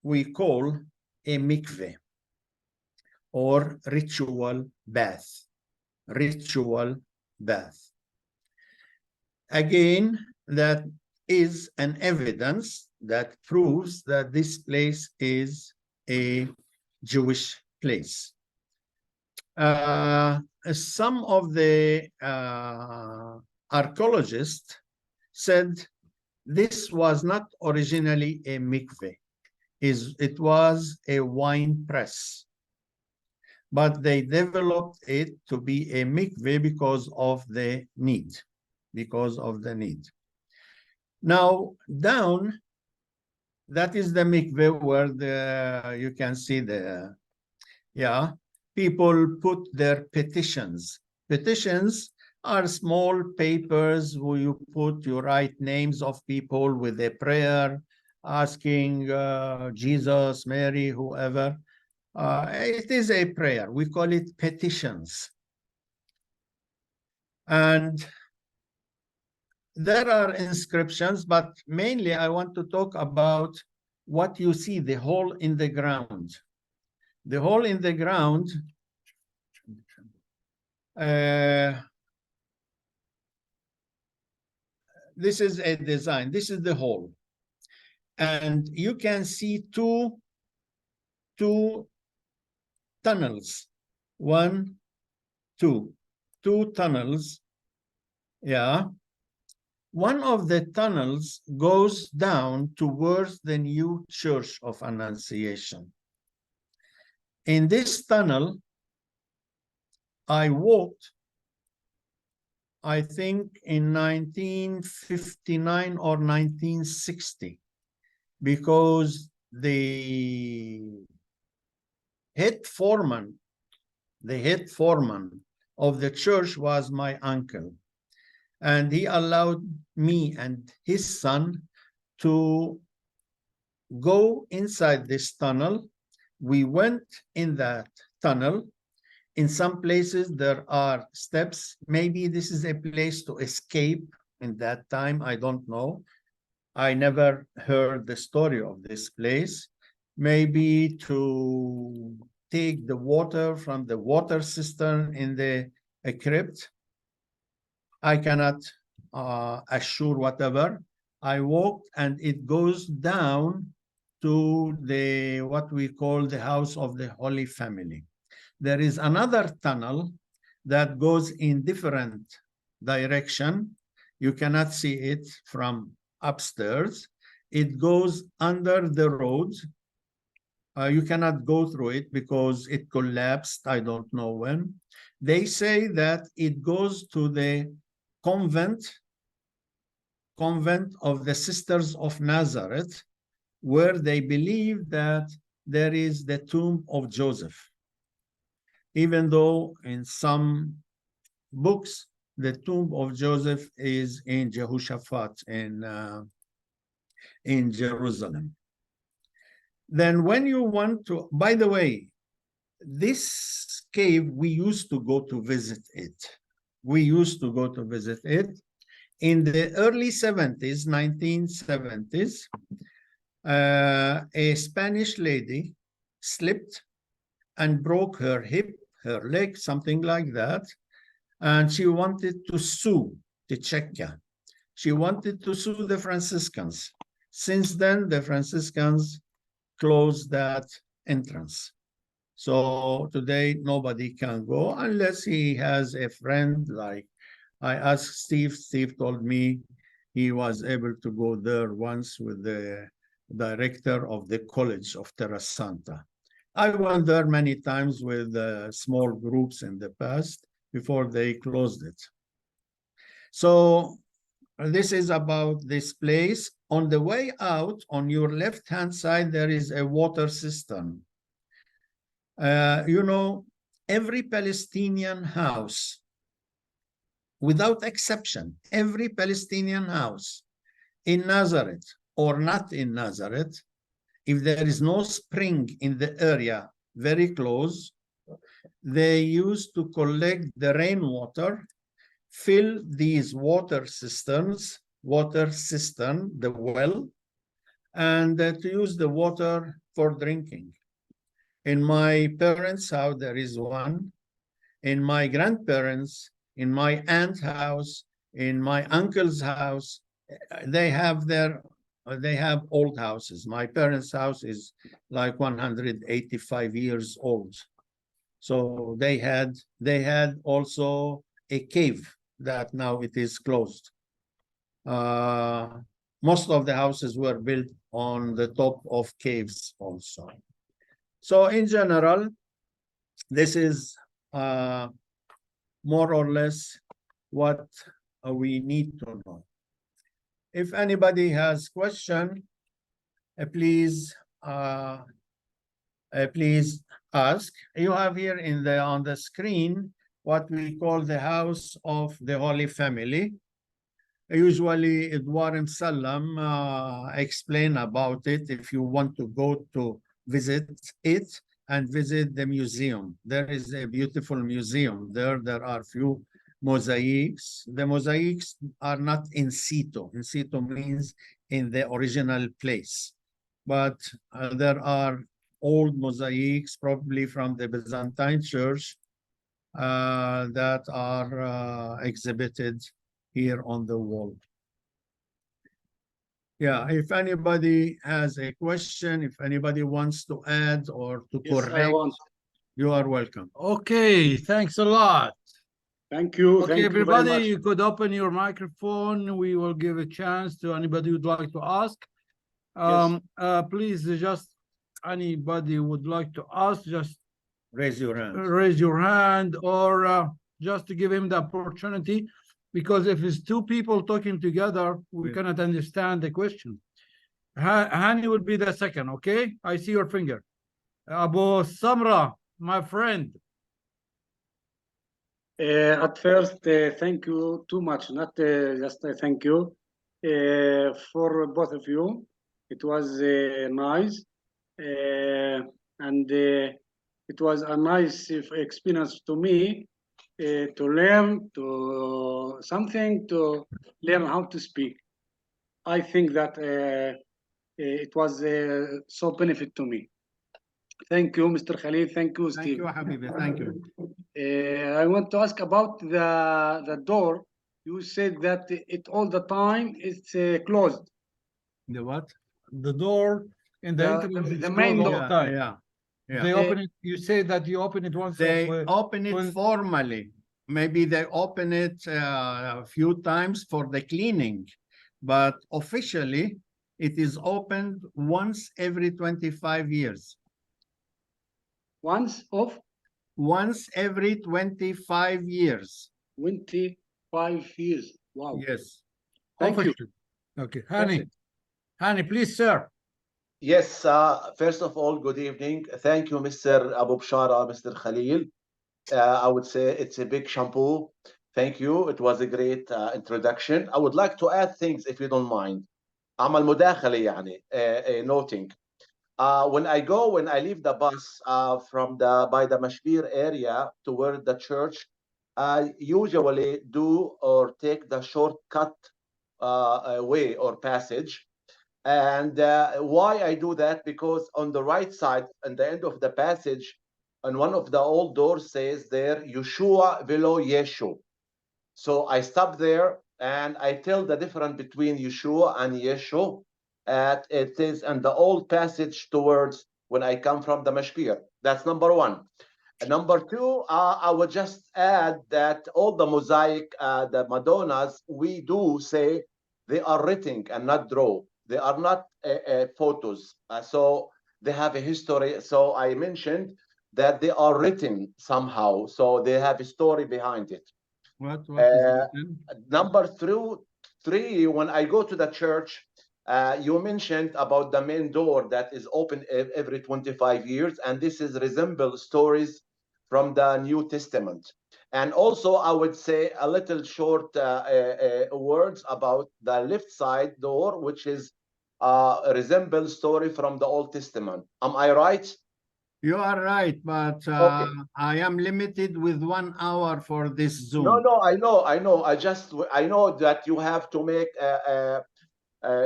we call a mikveh or ritual bath. Again, that is an evidence that proves that this place is a Jewish place. Some of the archaeologists said this was not originally a mikveh. It was a wine press, but they developed it to be a mikveh because of the need. Now, down, that is the mikveh where you can see the, people put their petitions. Petitions are small papers where you write names of people with a prayer, asking Jesus, Mary, whoever. It is a prayer. We call it petitions. And there are inscriptions, but mainly I want to talk about what you see, the hole in the ground. The hole in the ground, this is a design. This is the hole. And you can see two tunnels. Two tunnels. Yeah. One of the tunnels goes down towards the new Church of Annunciation. In this tunnel, I walked, I think, in 1959 or 1960, because the head foreman of the church was my uncle. And he allowed me and his son to go inside this tunnel. We went in that tunnel. In some places, there are steps. Maybe this is a place to escape in that time. I don't know. I never heard the story of this place. Maybe to take the water from the water cistern in the crypt. I cannot assure whatever. I walked and it goes down to what we call the house of the Holy Family. There is another tunnel that goes in different direction. You cannot see it from upstairs. It goes under the road. You cannot go through it because it collapsed. I don't know when. They say that it goes to the convent of the Sisters of Nazareth, where they believe that there is the tomb of Joseph. Even though in some books, the tomb of Joseph is in Jehoshaphat in Jerusalem. Then when you want to, by the way, this cave, we used to go to visit it. In the early 70s, 1970s, a Spanish lady slipped and broke her hip, her leg, something like that. And she wanted to sue the Czechia. She wanted to sue the Franciscans. Since then, the Franciscans closed that entrance. So today, nobody can go unless he has a friend. Like I asked Steve, Steve told me he was able to go there once with the director of the College of Terra Santa. I went there many times with small groups in the past before they closed it. So this is about this place. On the way out, on your left-hand side, there is a water cistern. You know, every Palestinian house, without exception, every Palestinian house in Nazareth or not in Nazareth, if there is no spring in the area very close, they used to collect the rainwater, fill these water cistern, the well, and to use the water for drinking. In my parents' house, there is one. In my grandparents', in my aunt's house, In my uncle's house, they have old houses. My parents' house is like 185 years old. So they had also a cave that now it is closed. Most of the houses were built on the top of caves also. So in general, this is more or less what we need to know. If anybody has question, please ask. You have here on the screen what we call the House of the Holy Family. Usually, Edward Salam explain about it if you want to go to visit it and visit the museum. There is a beautiful museum there. There are few mosaics. The mosaics are not in situ. In situ means in the original place. But there are old mosaics, probably from the Byzantine Church, that are exhibited here on the wall. Yeah, if anybody has a question, if anybody wants to add or to Yes, I correct, want. you are welcome. Okay, thanks a lot. Thank you. Okay, Thank you very everybody, much. you could open your microphone. We will give a chance to anybody who'd like to ask. Please, just anybody would like to ask, just Raise your hand. raise your hand, or just to give him the opportunity, because if it's two people talking together, we Yeah. cannot understand the question. Hani will be the second, okay? I see your finger. Abu Samra, my friend. At first, thank you too much. Not just thank you for both of you. It was nice, and it was a nice experience to me to learn something, to learn how to speak. I think that it was so benefit to me. Thank you, Mr. Khalid. Thank you, Thank Steve. you, Habibi. Thank you. I want to ask about the door. You said that it all the time it's closed. The what? The door in the entrance is the main closed all door. the time. Yeah. They open it. You say that you open it once. They open it when- formally. Maybe they open it a few times for the cleaning, but officially it is opened once every 25 years. Once every 25 years. 25 years. Wow. Yes. Thank you. Okay, That's Hani. it. Hani, please, sir. Yes, first of all, good evening. Thank you, Mr. Abu Bshara, Mr. Khalil. I would say it's a big shampoo. Thank you. It was a great introduction. I would like to add things if you don't mind. أعمل مداخلة يعني noting. When I leave the bus from by the Mashbir area toward the church, I usually do or take the shortcut way or passage. And why I do that? Because on the right side, at the end of the passage, on one of the old doors says there, Yeshua velo Yeshu. So I stop there and I tell the difference between Yeshua and Yeshu. It is in the old passage towards when I come from the Mashpir. That's number one. Number two, I would just add that all the mosaic, the Madonnas, we do say they are written and not drawn. They are not photos. So they have a history. So I mentioned that they are written somehow. So they have a story behind it. What is written? Number three, when I go to the church, you mentioned about the main door that is open every 25 years. And this is resemble stories from the New Testament. And also, I would say a little short words about the left side door, which is a resemble story from the Old Testament. Am I right? You are right, but Okay. I am limited with 1 hour for this Zoom. No, I know. I know that you have to make a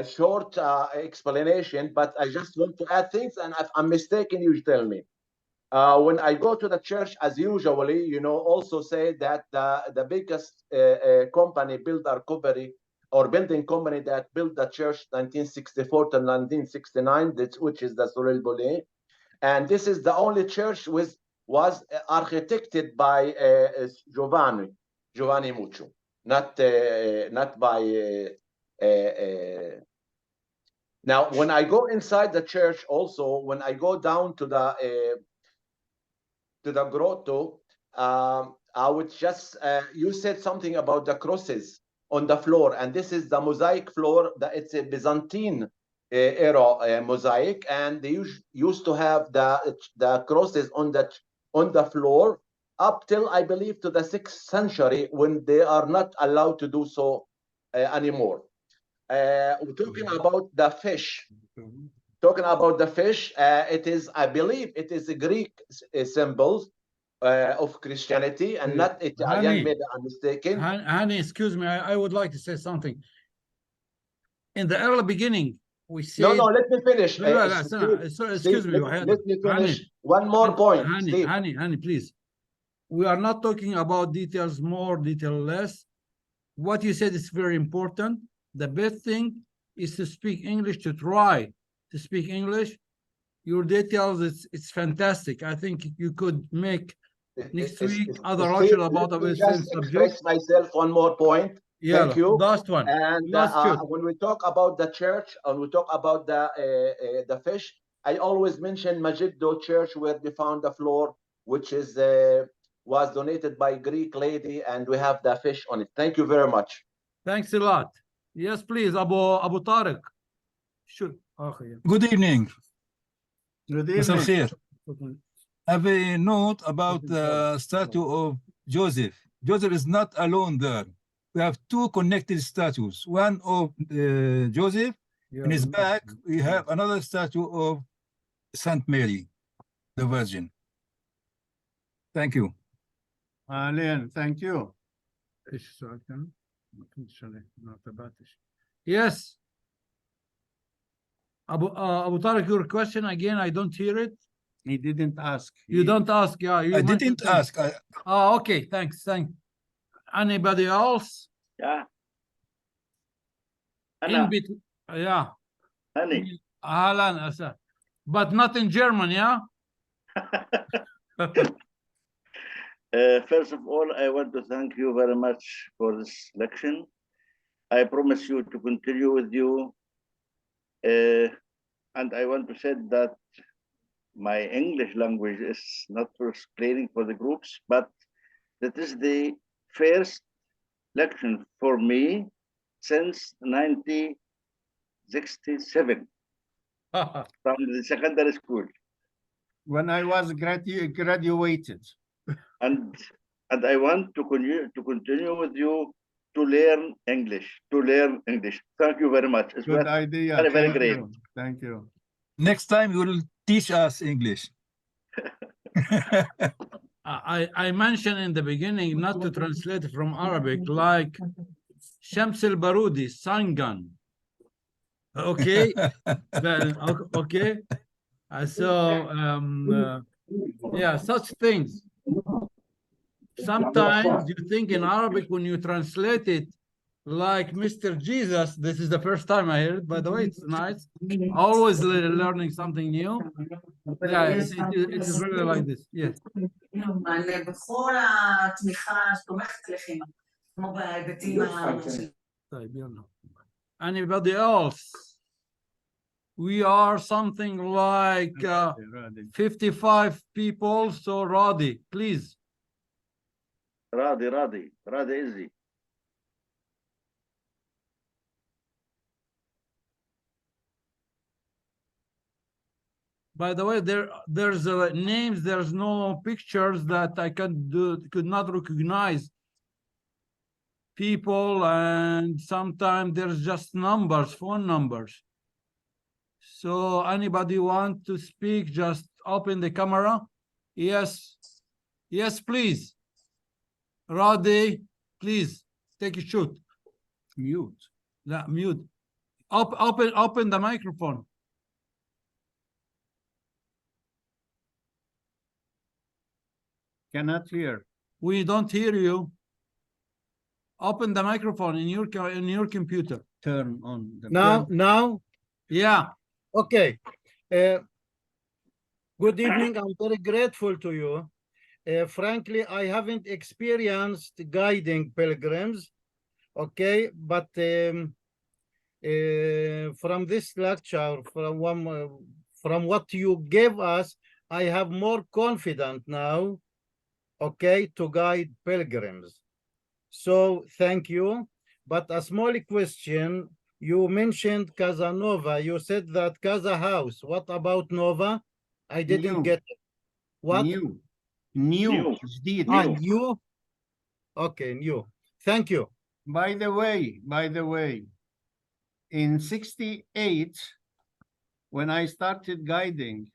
short explanation, but I just want to add things, and if I'm mistaken, you tell me. When I go to the church, as usually, also say that the biggest company, building company that built the church 1964 to 1969, which is the Sorel Boulay. And this is the only church was architected by Giovanni Muccio, not by. Now, when I go inside the church, also when I go down to the grotto, I would just you said something about the crosses on the floor, and this is the mosaic floor. It's a Byzantine era mosaic, and they used to have the crosses on the floor up till, I believe, to the 6th century, when they are not allowed to do so anymore. We're talking about the fish. It is, I believe, it is a Greek symbols of Christianity and not Italian. Hani, Maybe I'm mistaken. Hani, excuse me, I would like to say something. In the early beginning, we said. No, let me finish. Excuse me. Let me finish. One more point, Steve. Hani, please. We are not talking about details more, detail less. What you said is very important. The best thing is to speak English, to try to speak English. Your details, it's fantastic. I think you could make next week other lecture about the same subject. Express myself one more point. Yeah, thank you. Last one. And when we talk about the church and we talk about the fish, I always mention Majiddo Church, where they found the floor, which is was donated by a Greek lady, and we have the fish on it. Thank you very much. Thanks a lot. Yes, please, Abu Tariq. Sure. Okay. Good evening. Good Mr. evening. Khair. I have a note about the statue of Joseph. Joseph is not alone there. We have two connected statues. One of Joseph. In his back, we have another statue of Saint Mary, the Virgin. Thank you. Alien, thank you. Yes. Abu Tariq, your question again, I don't hear it. He didn't ask. You don't ask, yeah. I didn't ask. Okay, thanks. Anybody else? Yeah. In between, yeah. Honey. Alan, Asa. But not in German, yeah? First of all, I want to thank you very much for this lecture. I promise you to continue with you. And I want to say that my English language is not for explaining for the groups, but that is the first lecture for me since 1967 from the secondary school. When I was graduated. And I want to continue with you to learn English. Thank you very much. It's Good idea. very, very great. Thank you. Next time you will teach us English. I mentioned in the beginning not to translate from Arabic, like Shams al-Barudi, sun gun. Okay? Okay? Yeah, such things. Sometimes you think in Arabic when you translate it like Mr. Jesus. This is the first time I heard it, by the way. It's nice. Always learning something new. Yeah, it is really like this. Yes. Anybody else? We are something like 55 people. So Radi, please. Radi, easy. By the way, there's names, there's no pictures that I could not recognize people, and sometimes there's just numbers, phone numbers. So anybody want to speak, just open the camera. Yes, please. Radi, please take a shoot. Mute. No, mute. Open the microphone. Cannot hear. We don't hear you. Open the microphone in your computer. Turn on the Now, Yeah. okay. Good evening. I'm very grateful to you. Frankly, I haven't experienced guiding pilgrims. Okay, but from this lecture, from what you gave us, I have more confidence now. Okay, to guide pilgrims. So thank you. But a small question. You mentioned Casa Nova. You said that Casa House. What about Nova? I didn't New. get it. What? New. جديد. New? Okay, new. Thank you. By the way, in 68, when I started guiding,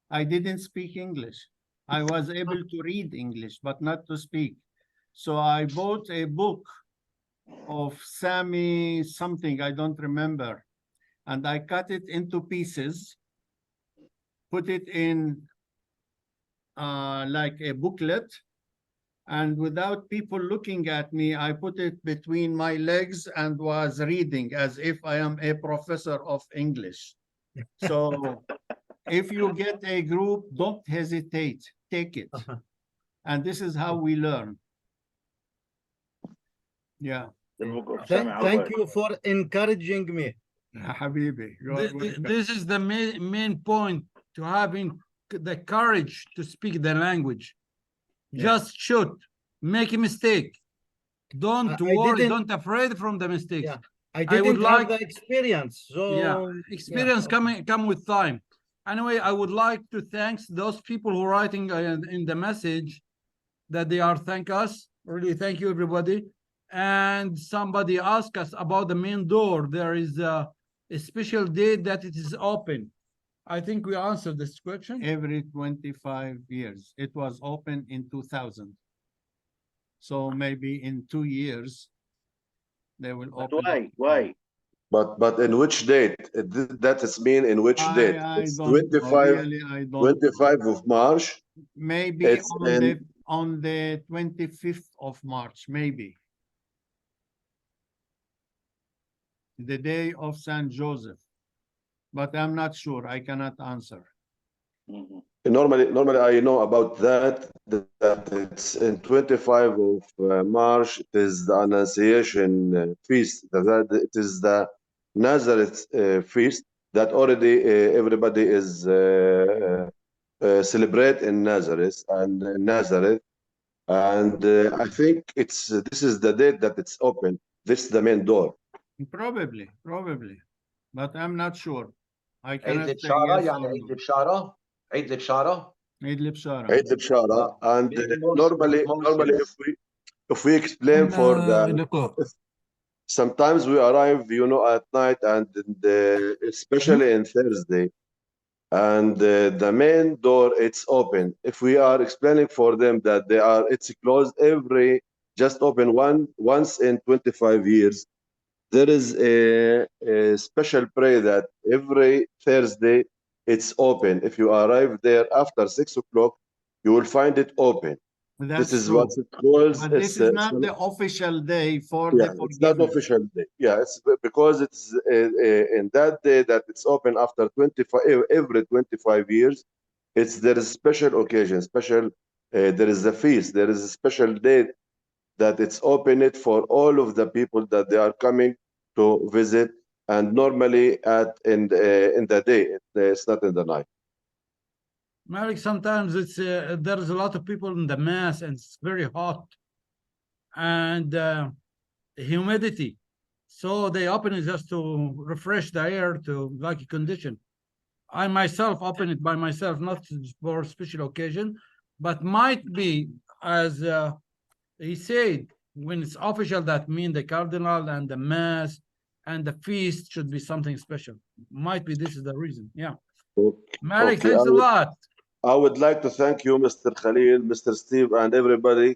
I didn't speak English. I was able to read English, but not to speak. So I bought a book of Sami something, I don't remember. And I cut it into pieces, put it in like a booklet. And without people looking at me, I put it between my legs and was reading as if I am a professor of English. So if you get a group, don't hesitate, take it. And this is how we learn. Yeah. Thank you for encouraging me. Habibi, you are welcome. This is the main point to having the courage to speak the language. Just shoot, make a mistake. Don't worry, don't afraid from the mistakes. Yeah, I didn't have the experience. So experience come with time. Anyway, I would like to thank those people who are writing in the message that they are thank us. Really, thank you, everybody. And somebody asked us about the main door. There is a special date that it is open. I think we answered this question. Every 25 years. It was open in 2000. So maybe in 2 years, they will open. Why? But in which date? That is mean in which date? I It's don't know. 25, Really, I don't 25 know. of March. Maybe It's on the 25th of March, maybe. The day of Saint Joseph. But I'm not sure. I cannot answer. Normally, I know about that it's in 25 of March. It is the Annunciation feast. That it is the Nazareth feast that already everybody is celebrate in Nazareth and I think this is the date that it's open. This is the main door. Probably, but I'm not sure. I عيد cannot say البشارة yes يعني or عيد no. البشارة عيد البشارة عيد البشارة. Eid al-Bishara. And normally if we explain for the sometimes we arrive at night and especially in Thursday and the main door it's open. If we are explaining for them that it's closed just open once in 25 years, there is a special prayer that every Thursday it's open. If you arrive there after 6 o'clock, you will find it open. That's this is true. what it calls. But this is not the official day for the forgiveness. It's not official day. Yeah, it's because it's in that day that it's open after every 25 years. There is special occasion, there is a feast, there is a special day that it's open it for all of the people that they are coming to visit, and normally in the day, it's not in the night. Malik, sometimes there's a lot of people in the mass and it's very hot and humidity. So they open it just to refresh the air to like a condition. I myself open it by myself, not for a special occasion, but might be, as he said, when it's official, that means the cardinal and the mass and the feast should be something special. Might be this is the reason. Yeah. Malik, thanks a lot. I would like to thank you, Mr. Khalil, Mr. Steve, and everybody.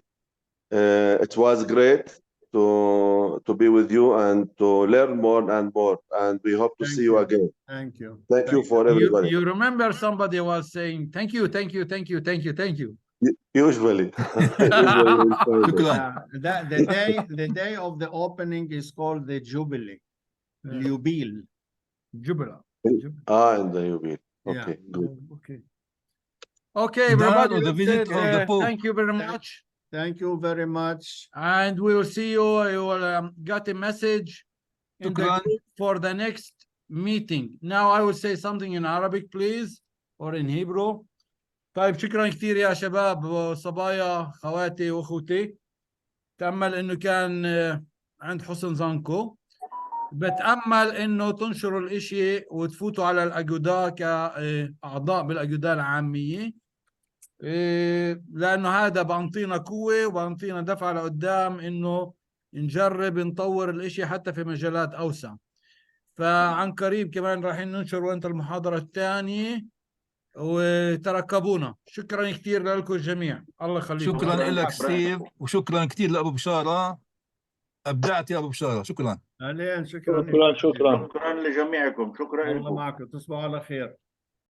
It was great to be with you and to learn more and more. And we hope to see you again. Thank you. Thank you for everybody. You remember somebody was saying, thank you, thank you, thank you, thank you, thank you. Usually. شكرا. The day of the opening is called the Jubilee. Jubil. Jubila. In the Jubil. Yeah. Okay, good. Okay, Done everybody. on the visit said, of the Pope. Thank you very much. Thank you very much. And we will see you. You will get a message in the شكراً. group for the next meeting. Now I will say something in Arabic, please, or in Hebrew. طيب شكرا كثير يا شباب وصبايا خواتي واخوتي. تأمل انه كان عند حسن ظنكم. بتأمل انه تنشروا الاشي وتفوتوا على الاجودا كأعضاء بالاجودا العامية، لانه هذا بنطينا قوة وبنطينا دفعة لقدام انه نجرب نطور الاشي حتى في مجالات اوسع. فعن قريب كمان رايحين ننشر وانت المحاضرة الثانية وتركبونا. شكرا كثير لكم الجميع. الله يخليكم. شكرا لك ستيف، وشكرا كثير لابو بشاره. ابدعت يا ابو بشاره. شكرا. أهلين. شكرا شكرا لجميعكم. شكرا الله لكم. معكم. تصبحوا على خير.